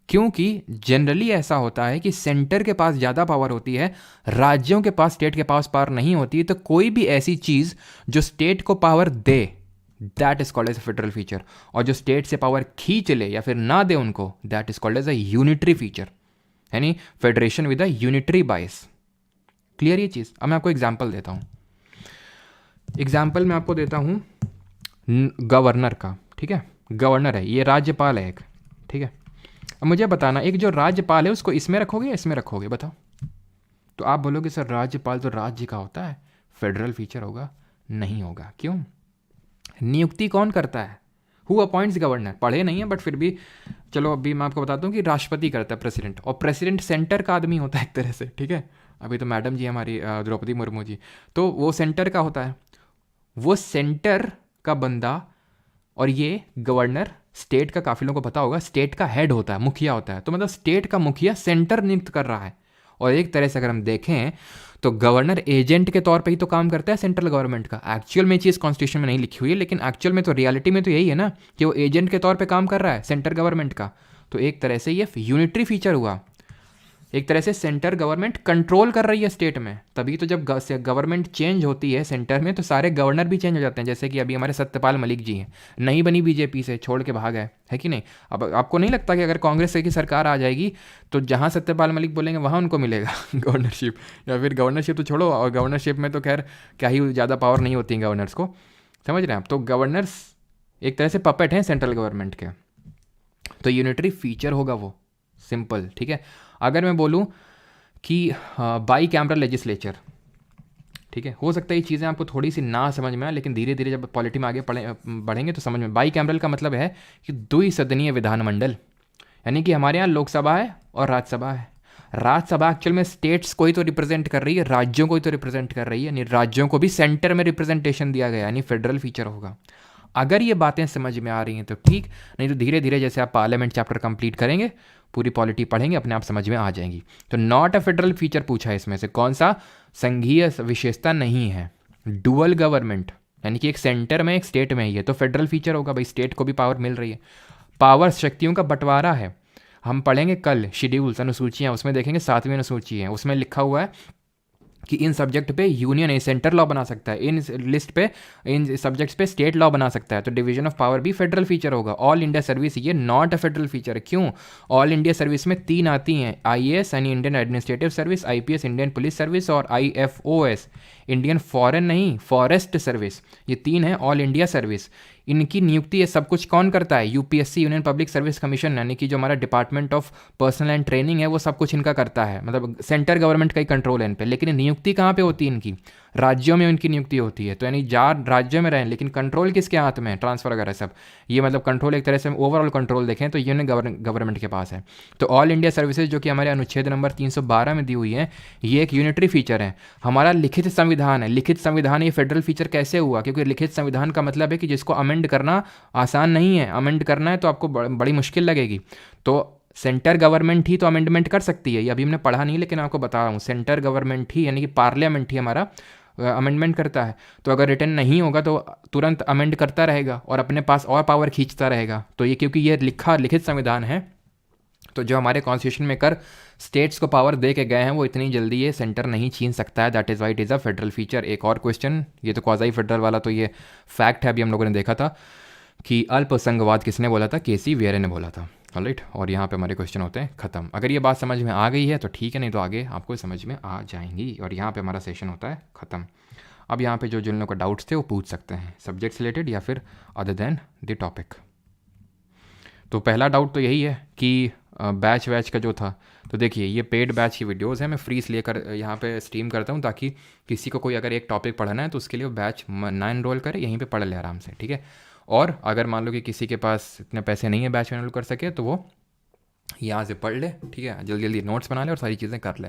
Speaker 1: क्योंकि जनरली ऐसा होता है कि सेंटर के पास ज़्यादा पावर होती है, राज्यों के पास, स्टेट के पास पावर नहीं होती। तो कोई भी ऐसी चीज़ जो स्टेट को पावर दे, that is called as a federal feature, और जो स्टेट से पावर खींच ले या फिर ना दे उनको, that is called as a unitary feature, यानी federation with a unitary bias. Clear ये चीज़। अब मैं आपको एग्जाम्पल देता हूँ। एग्जाम्पल मैं आपको देता हूँ गवर्नर का, ठीक है। गवर्नर है, ये राज्यपाल है एक, ठीक है। अब मुझे बताना, एक जो राज्यपाल है उसको इसमें रखोगे या इसमें रखोगे, बताओ। तो आप बोलोगे सर राज्यपाल तो राज्य का होता है, फेडरल फीचर होगा, नहीं होगा। क्यों? नियुक्ति कौन करता है? Who appoints governor? पढ़े नहीं है बट फिर भी चलो अभी मैं आपको बताता हूँ कि राष्ट्रपति करता है, प्रेसिडेंट, और प्रेसिडेंट सेंटर का आदमी होता है एक तरह से, ठीक है। अभी तो मैडम जी हमारी द्रौपदी मुर्मू जी, तो वो सेंटर का होता है, वो सेंटर का बंदा। और ये गवर्नर स्टेट का, काफ़ी लोगों को पता होगा, स्टेट का हेड होता है, मुखिया होता है। तो मतलब स्टेट का मुखिया सेंटर नियुक्त कर रहा है। और एक तरह से अगर हम देखें तो गवर्नर एजेंट के तौर पे ही तो काम करता है सेंट्रल गवर्नमेंट का। एक्चुअल में चीज़ कॉन्स्टिट्यूशन में नहीं लिखी हुई है, लेकिन एक्चुअल में तो रियलिटी में तो यही है ना कि वो एजेंट के तौर पे काम कर रहा है सेंट्रल गवर्नमेंट का। तो एक तरह से ये यूनिटरी फीचर हुआ, एक तरह से सेंटर गवर्नमेंट कंट्रोल कर रही है स्टेट में। तभी तो जब गवर्नमेंट चेंज होती है सेंटर में तो सारे गवर्नर भी चेंज हो जाते हैं। जैसे कि अभी हमारे सत्यपाल मलिक जी हैं, नहीं बनी बीजेपी से, छोड़ के भाग गए, है कि नहीं। अब आपको नहीं लगता कि अगर कांग्रेस की सरकार आ जाएगी तो जहाँ सत्यपाल मलिक बोलेंगे वहाँ उनको मिलेगा गवर्नरशिप, या फिर गवर्नरशिप तो छोड़ो, और गवर्नरशिप में तो खैर क्या ही ज़्यादा पावर नहीं होती है गवर्नर्स को, समझ रहे हैं आप। तो गवर्नर्स एक तरह से पपेट हैं सेंट्रल गवर्नमेंट के। तो यूनिटरी फीचर होगा वो, सिंपल, ठीक है। अगर मैं बोलूं कि बाई कैमरल लेजिस्लेचर, ठीक है, हो सकता है ये चीज़ें आपको थोड़ी सी ना समझ में आए, लेकिन धीरे धीरे जब पॉलिटी में आगे बढ़ेंगे तो समझ में। बाई कैमरल का मतलब है कि द्विसदनीय विधानमंडल, यानी कि हमारे यहाँ लोकसभा है और राज्यसभा है। राज्यसभा एक्चुअल में स्टेट्स को ही तो रिप्रेजेंट कर रही है, राज्यों को ही तो रिप्रेजेंट कर रही है, यानी राज्यों को भी सेंटर में रिप्रेजेंटेशन दिया गया, यानी फेडरल फीचर होगा। अगर ये बातें समझ में आ रही हैं तो ठीक, नहीं तो धीरे धीरे जैसे आप पार्लियामेंट चैप्टर कंप्लीट करेंगे, पूरी पॉलिटी पढ़ेंगे, अपने आप समझ में आ जाएंगी। तो नॉट अ फेडरल फीचर पूछा है इसमें से, कौन सा? संघीय विशेषता नहीं है, डुअल गवर्नमेंट, यानी कि एक सेंटर में एक स्टेट में ही है, तो फेडरल फीचर होगा। भाई स्टेट को भी पावर मिल रही है, पावर शक्तियों का बंटवारा है। हम पढ़ेंगे कल शेड्यूल्स, अनुसूचियाँ, उसमें देखेंगे 7वीं अनुसूची है, उसमें लिखा हुआ है कि इन सब्जेक्ट पे यूनियन सेंटर लॉ बना सकता है, इन लिस्ट पे, इन सब्जेक्ट्स पे स्टेट लॉ बना सकता है। तो डिवीजन ऑफ पावर भी फेडरल फीचर होगा। ऑल इंडिया सर्विस ये नॉट अ फेडरल फीचर है। क्यों? ऑल इंडिया सर्विस में 3 आती हैं, आईएएस यानी Indian administrative service, IPS Indian police service, और आईएफओएस इंडियन फॉरेन नहीं फॉरेस्ट सर्विस। ये 3 है ऑल इंडिया सर्विस। इनकी नियुक्ति ये सब कुछ कौन करता है? UPSC, union public service commission, यानी कि जो हमारा department of personal and training है, वो सब कुछ इनका करता है। मतलब सेंटर गवर्नमेंट का ही कंट्रोल है इन पे। लेकिन नियुक्ति कहाँ पे होती है इनकी? राज्यों में उनकी नियुक्ति होती है। तो यानी 4 राज्यों में रहें, लेकिन कंट्रोल किसके हाथ में है? ट्रांसफर वगैरह सब। ये मतलब कंट्रोल एक तरह से ओवरऑल कंट्रोल देखें तो यूनियन गवर्नमेंट के पास है। तो ऑल इंडिया सर्विसेज जो कि हमारे अनुच्छेद नंबर 312 में दी हुई है, ये एक यूनिटरी फीचर है। हमारा लिखित संविधान है, लिखित संविधान ये फेडरल फीचर कैसे हुआ? क्योंकि लिखित संविधान का मतलब है कि जिसको अमेंड करना आसान नहीं है। अमेंड करना है तो आपको बड़ी मुश्किल लगेगी। तो सेंटर गवर्नमेंट ही तो अमेंडमेंट कर सकती है, ये अभी हमने पढ़ा नहीं लेकिन आपको बता रहा हूँ, सेंटर गवर्नमेंट ही यानी कि पार्लियामेंट ही हमारा अमेंडमेंट करता है। तो अगर रिटर्न नहीं होगा तो तुरंत अमेंड करता रहेगा और अपने पास और पावर खींचता रहेगा। तो ये क्योंकि ये लिखित संविधान है, तो जो हमारे कॉन्स्टिट्यूशन में कर स्टेट्स को पावर दे के गए हैं वो इतनी जल्दी ये सेंटर नहीं छीन सकता है। That is why it is a federal feature. एक और क्वेश्चन, ये तो क्वाज़ी फेडरल वाला तो ये फैक्ट है, अभी हम लोगों ने देखा था कि अल्पसंघवाद किसने बोला था, केसी वेरे ने बोला था। ऑलराइट, और यहाँ पे हमारे क्वेश्चन होते हैं ख़त्म। अगर ये बात समझ में आ गई है तो ठीक है, नहीं तो आगे आपको समझ में आ जाएंगी। और यहाँ पे हमारा सेशन होता है ख़त्म। अब यहाँ पे जो जिन लोगों को डाउट्स थे वो पूछ सकते हैं, सब्जेक्ट रिलेटेड या फिर अदर देन द टॉपिक। तो पहला डाउट तो यही है कि बैच वैच का जो था, तो देखिए ये पेड बैच की वीडियोस है, मैं फ्री इसलिए यहाँ पे स्ट्रीम करता हूँ ताकि किसी को कोई अगर एक टॉपिक पढ़ना है तो उसके लिए वो बैच ना इनरोल करे, यहीं पे पढ़ ले आराम से, ठीक है। और अगर मान लो कि किसी के पास इतने पैसे नहीं है बैच में इनरोल कर सके तो वो यहाँ से पढ़ ले, ठीक है, जल्दी जल्दी नोट्स बना ले और सारी चीज़ें कर ले।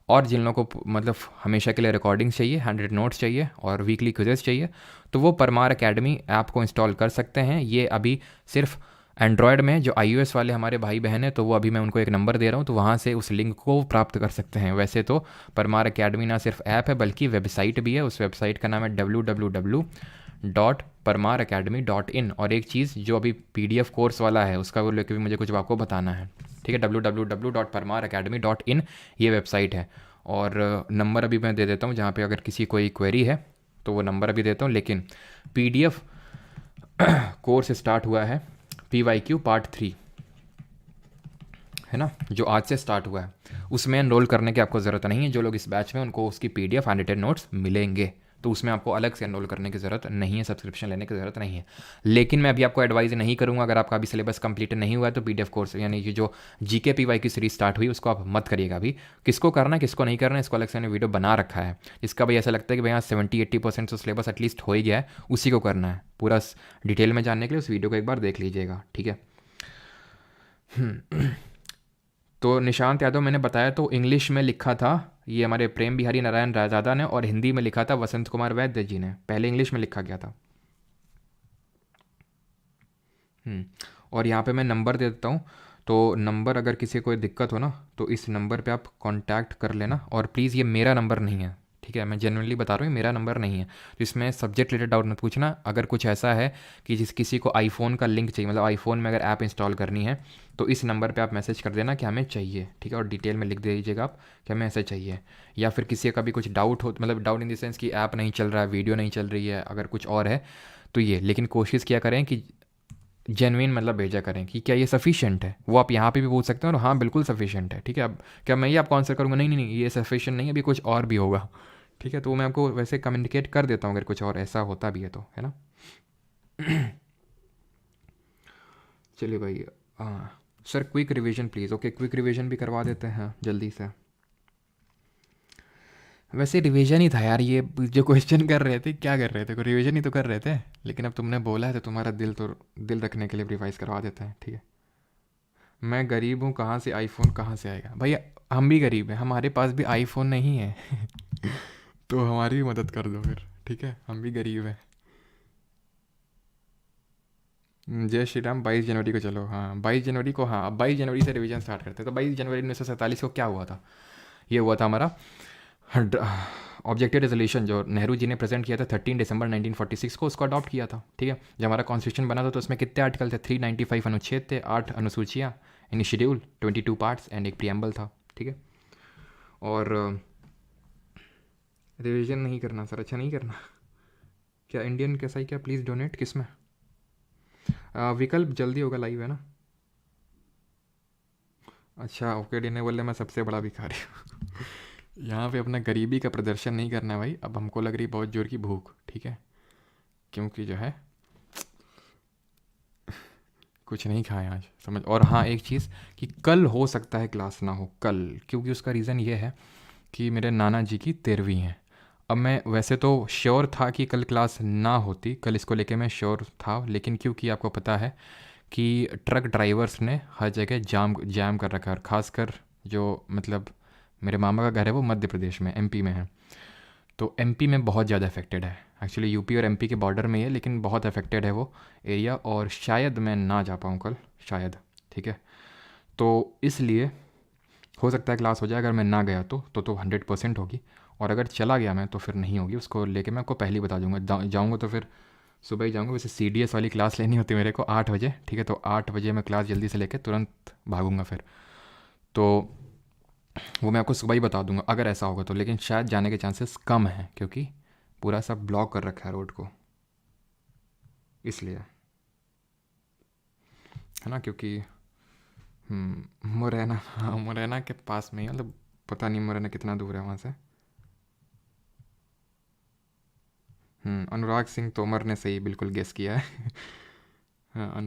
Speaker 1: और जिन लोगों को मतलब हमेशा के लिए रिकॉर्डिंग्स चाहिए, 100 नोट्स चाहिए और वीकली क्विजेस चाहिए, तो वो परमार अकेडमी ऐप को इंस्टॉल कर सकते हैं। ये अभी सिर्फ एंड्रॉयड में, जो iOS वाले हमारे भाई बहन हैं तो वो अभी मैं उनको एक नंबर दे रहा हूँ, तो वहाँ से उस लिंक को प्राप्त कर सकते हैं। वैसे तो परमार अकेडमी ना सिर्फ ऐप है बल्कि वेबसाइट भी है, उस वेबसाइट का नाम है www.parmaracademy.in। और एक चीज़ जो अभी PDF कोर्स वाला है उसका वो लेकर भी मुझे कुछ आपको बताना है, ठीक है। www.parmaracademy.in ये वेबसाइट है। और नंबर अभी मैं दे देता हूँ जहाँ पे अगर किसी कोई क्वेरी है तो वो नंबर अभी देता हूँ। लेकिन PDF कोर्स स्टार्ट हुआ है, PYQ पार्ट 3 है ना, जो आज से स्टार्ट हुआ है, उसमें एनरोल करने की आपको ज़रूरत नहीं है। जो लोग इस बैच में उनको उसकी PDF एंड नोट्स मिलेंगे, तो उसमें आपको अलग से एनरोल करने की ज़रूरत नहीं है, सब्सक्रिप्शन लेने की ज़रूरत नहीं है। लेकिन मैं अभी आपको एडवाइज नहीं करूँगा, अगर आपका अभी सिलेबस कंप्लीट नहीं हुआ है तो PDF कोर्स यानी कि जो GK PY की सीरीज स्टार्ट हुई उसको आप मत करिएगा अभी। किसको करना है किसको नहीं करना है इसको अलग से मैंने वीडियो बना रखा है। इसका भाई ऐसा लगता है कि भाई यहाँ 70-80% तो सिलेबस एटलीस्ट हो ही गया है, उसी को करना है। पूरा डिटेल में जानने के लिए उस वीडियो को एक बार देख लीजिएगा, ठीक है। तो निशांत यादव मैंने बताया तो इंग्लिश में लिखा था ये हमारे प्रेम बिहारी नारायण रायजादा ने, और हिंदी में लिखा था वसंत कुमार वैद्य जी ने। पहले इंग्लिश में लिखा गया था। और यहाँ पे मैं नंबर दे देता हूँ, तो नंबर अगर किसी को कोई दिक्कत हो ना तो इस नंबर पे आप कांटेक्ट कर लेना। और प्लीज़ ये मेरा नंबर नहीं है, ठीक है, मैं जेन्युइनली बता रहा हूँ, मेरा नंबर नहीं है। तो इसमें सब्जेक्ट रिलेटेड डाउट मत पूछना। अगर कुछ ऐसा है कि किसी को आईफोन का लिंक चाहिए, मतलब आईफोन में अगर ऐप इंस्टॉल करनी है तो इस नंबर पे आप मैसेज कर देना कि हमें चाहिए, ठीक है, और डिटेल में लिख दे दीजिएगा आप कि हमें ऐसा चाहिए। या फिर किसी का भी कुछ डाउट हो, मतलब डाउट इन द सेंस कि ऐप नहीं चल रहा है, वीडियो नहीं चल रही है, अगर कुछ और है तो ये, लेकिन कोशिश किया करें कि जेन्युइन मतलब भेजा करें कि क्या ये सफिशिएंट है। वो आप यहाँ पे भी पूछ सकते हैं और हाँ बिल्कुल सफिशिएंट है, ठीक है। अब क्या मैं ये आपको आंसर करूँगा, नहीं नहीं नहीं ये सफिशिएंट नहीं है, अभी कुछ और भी होगा, ठीक है। तो मैं आपको वैसे कम्युनिकेट कर देता हूँ अगर कुछ और ऐसा होता भी है तो, है ना। चलिए भाई, हाँ sir quick revision please. Okay, quick revision भी करवा देते हैं जल्दी से। वैसे रिवीजन ही था यार, ये जो क्वेश्चन कर रहे थे क्या कर रहे थे, रिवीजन ही तो कर रहे थे। लेकिन अब तुमने बोला है तो तुम्हारा दिल रखने के लिए रिवाइज करवा देते हैं, ठीक है। मैं गरीब हूँ, कहाँ से आईफोन कहाँ से आएगा भैया, हम भी गरीब हैं, हमारे पास भी आईफोन नहीं है। तो हमारी भी मदद कर दो फिर, ठीक है, हम भी गरीब हैं। जय श्री राम। 22 जनवरी को चलो, हाँ 22 जनवरी को, हाँ अब 22 जनवरी से रिवीजन स्टार्ट करते हैं। तो 22 जनवरी 1947 को क्या हुआ था, ये हुआ था हमारा ऑब्जेक्टिव रेजोल्यूशन जो नेहरू जी ने प्रेजेंट किया था 13 दिसंबर 1946 को, उसको अडॉप्ट किया था, ठीक है। जब हमारा कॉन्स्टिट्यूशन बना था तो उसमें कितने आर्टिकल थे, 395 अनुच्छेद थे, 8 अनुसूचियाँ, यानी शेड्यूल, 22 पार्ट्स एंड एक प्रियम्बल था, ठीक है। और रिवीजन नहीं करना सर, अच्छा नहीं करना क्या, इंडियन कैसा ही क्या, प्लीज़ डोनेट किस में, विकल्प जल्दी होगा, लाइव है ना। अच्छा ओके, डिने बोले मैं सबसे बड़ा भिखारी हूँ। यहाँ पे अपना गरीबी का प्रदर्शन नहीं करना है भाई, अब हमको लग रही बहुत जोर की भूख, ठीक है, क्योंकि जो है कुछ नहीं खाए आज, समझ। और हाँ एक चीज़ कि कल हो सकता है क्लास ना हो कल, क्योंकि उसका रीज़न ये है कि मेरे नाना जी की 13वीं है। अब मैं वैसे तो श्योर था कि कल क्लास ना होती, कल इसको लेके मैं श्योर था, लेकिन क्योंकि आपको पता है कि ट्रक ड्राइवर्स ने हर जगह जाम कर रखा है, और ख़ासकर जो मतलब मेरे मामा का घर है वो मध्य प्रदेश में, MP में है, तो MP में बहुत ज़्यादा अफेक्टेड है। एक्चुअली UP और MP के बॉर्डर में ही है, लेकिन बहुत अफेक्टेड है वो एरिया, और शायद मैं ना जा पाऊँ कल, शायद, ठीक है। तो इसलिए हो सकता है क्लास हो जाए, अगर मैं ना गया तो 100% होगी, और अगर चला गया मैं तो फिर नहीं होगी। उसको लेके मैं आपको पहले ही बता दूंगा। जाऊँगा तो फिर सुबह ही जाऊँगा। वैसे CDS वाली क्लास लेनी होती है मेरे को 8 बजे, ठीक है, तो 8 बजे मैं क्लास जल्दी से लेके तुरंत भागूंगा फिर। तो वो मैं आपको सुबह ही बता दूंगा अगर ऐसा होगा तो, लेकिन शायद जाने के चांसेस कम हैं क्योंकि पूरा सब ब्लॉक कर रखा है रोड को, इसलिए, है ना, क्योंकि मुरैना, हाँ मुरैना के पास में ही, मतलब पता नहीं मुरैना कितना दूर है वहाँ से। अनुराग सिंह तोमर ने सही बिल्कुल गेस किया है। हाँ।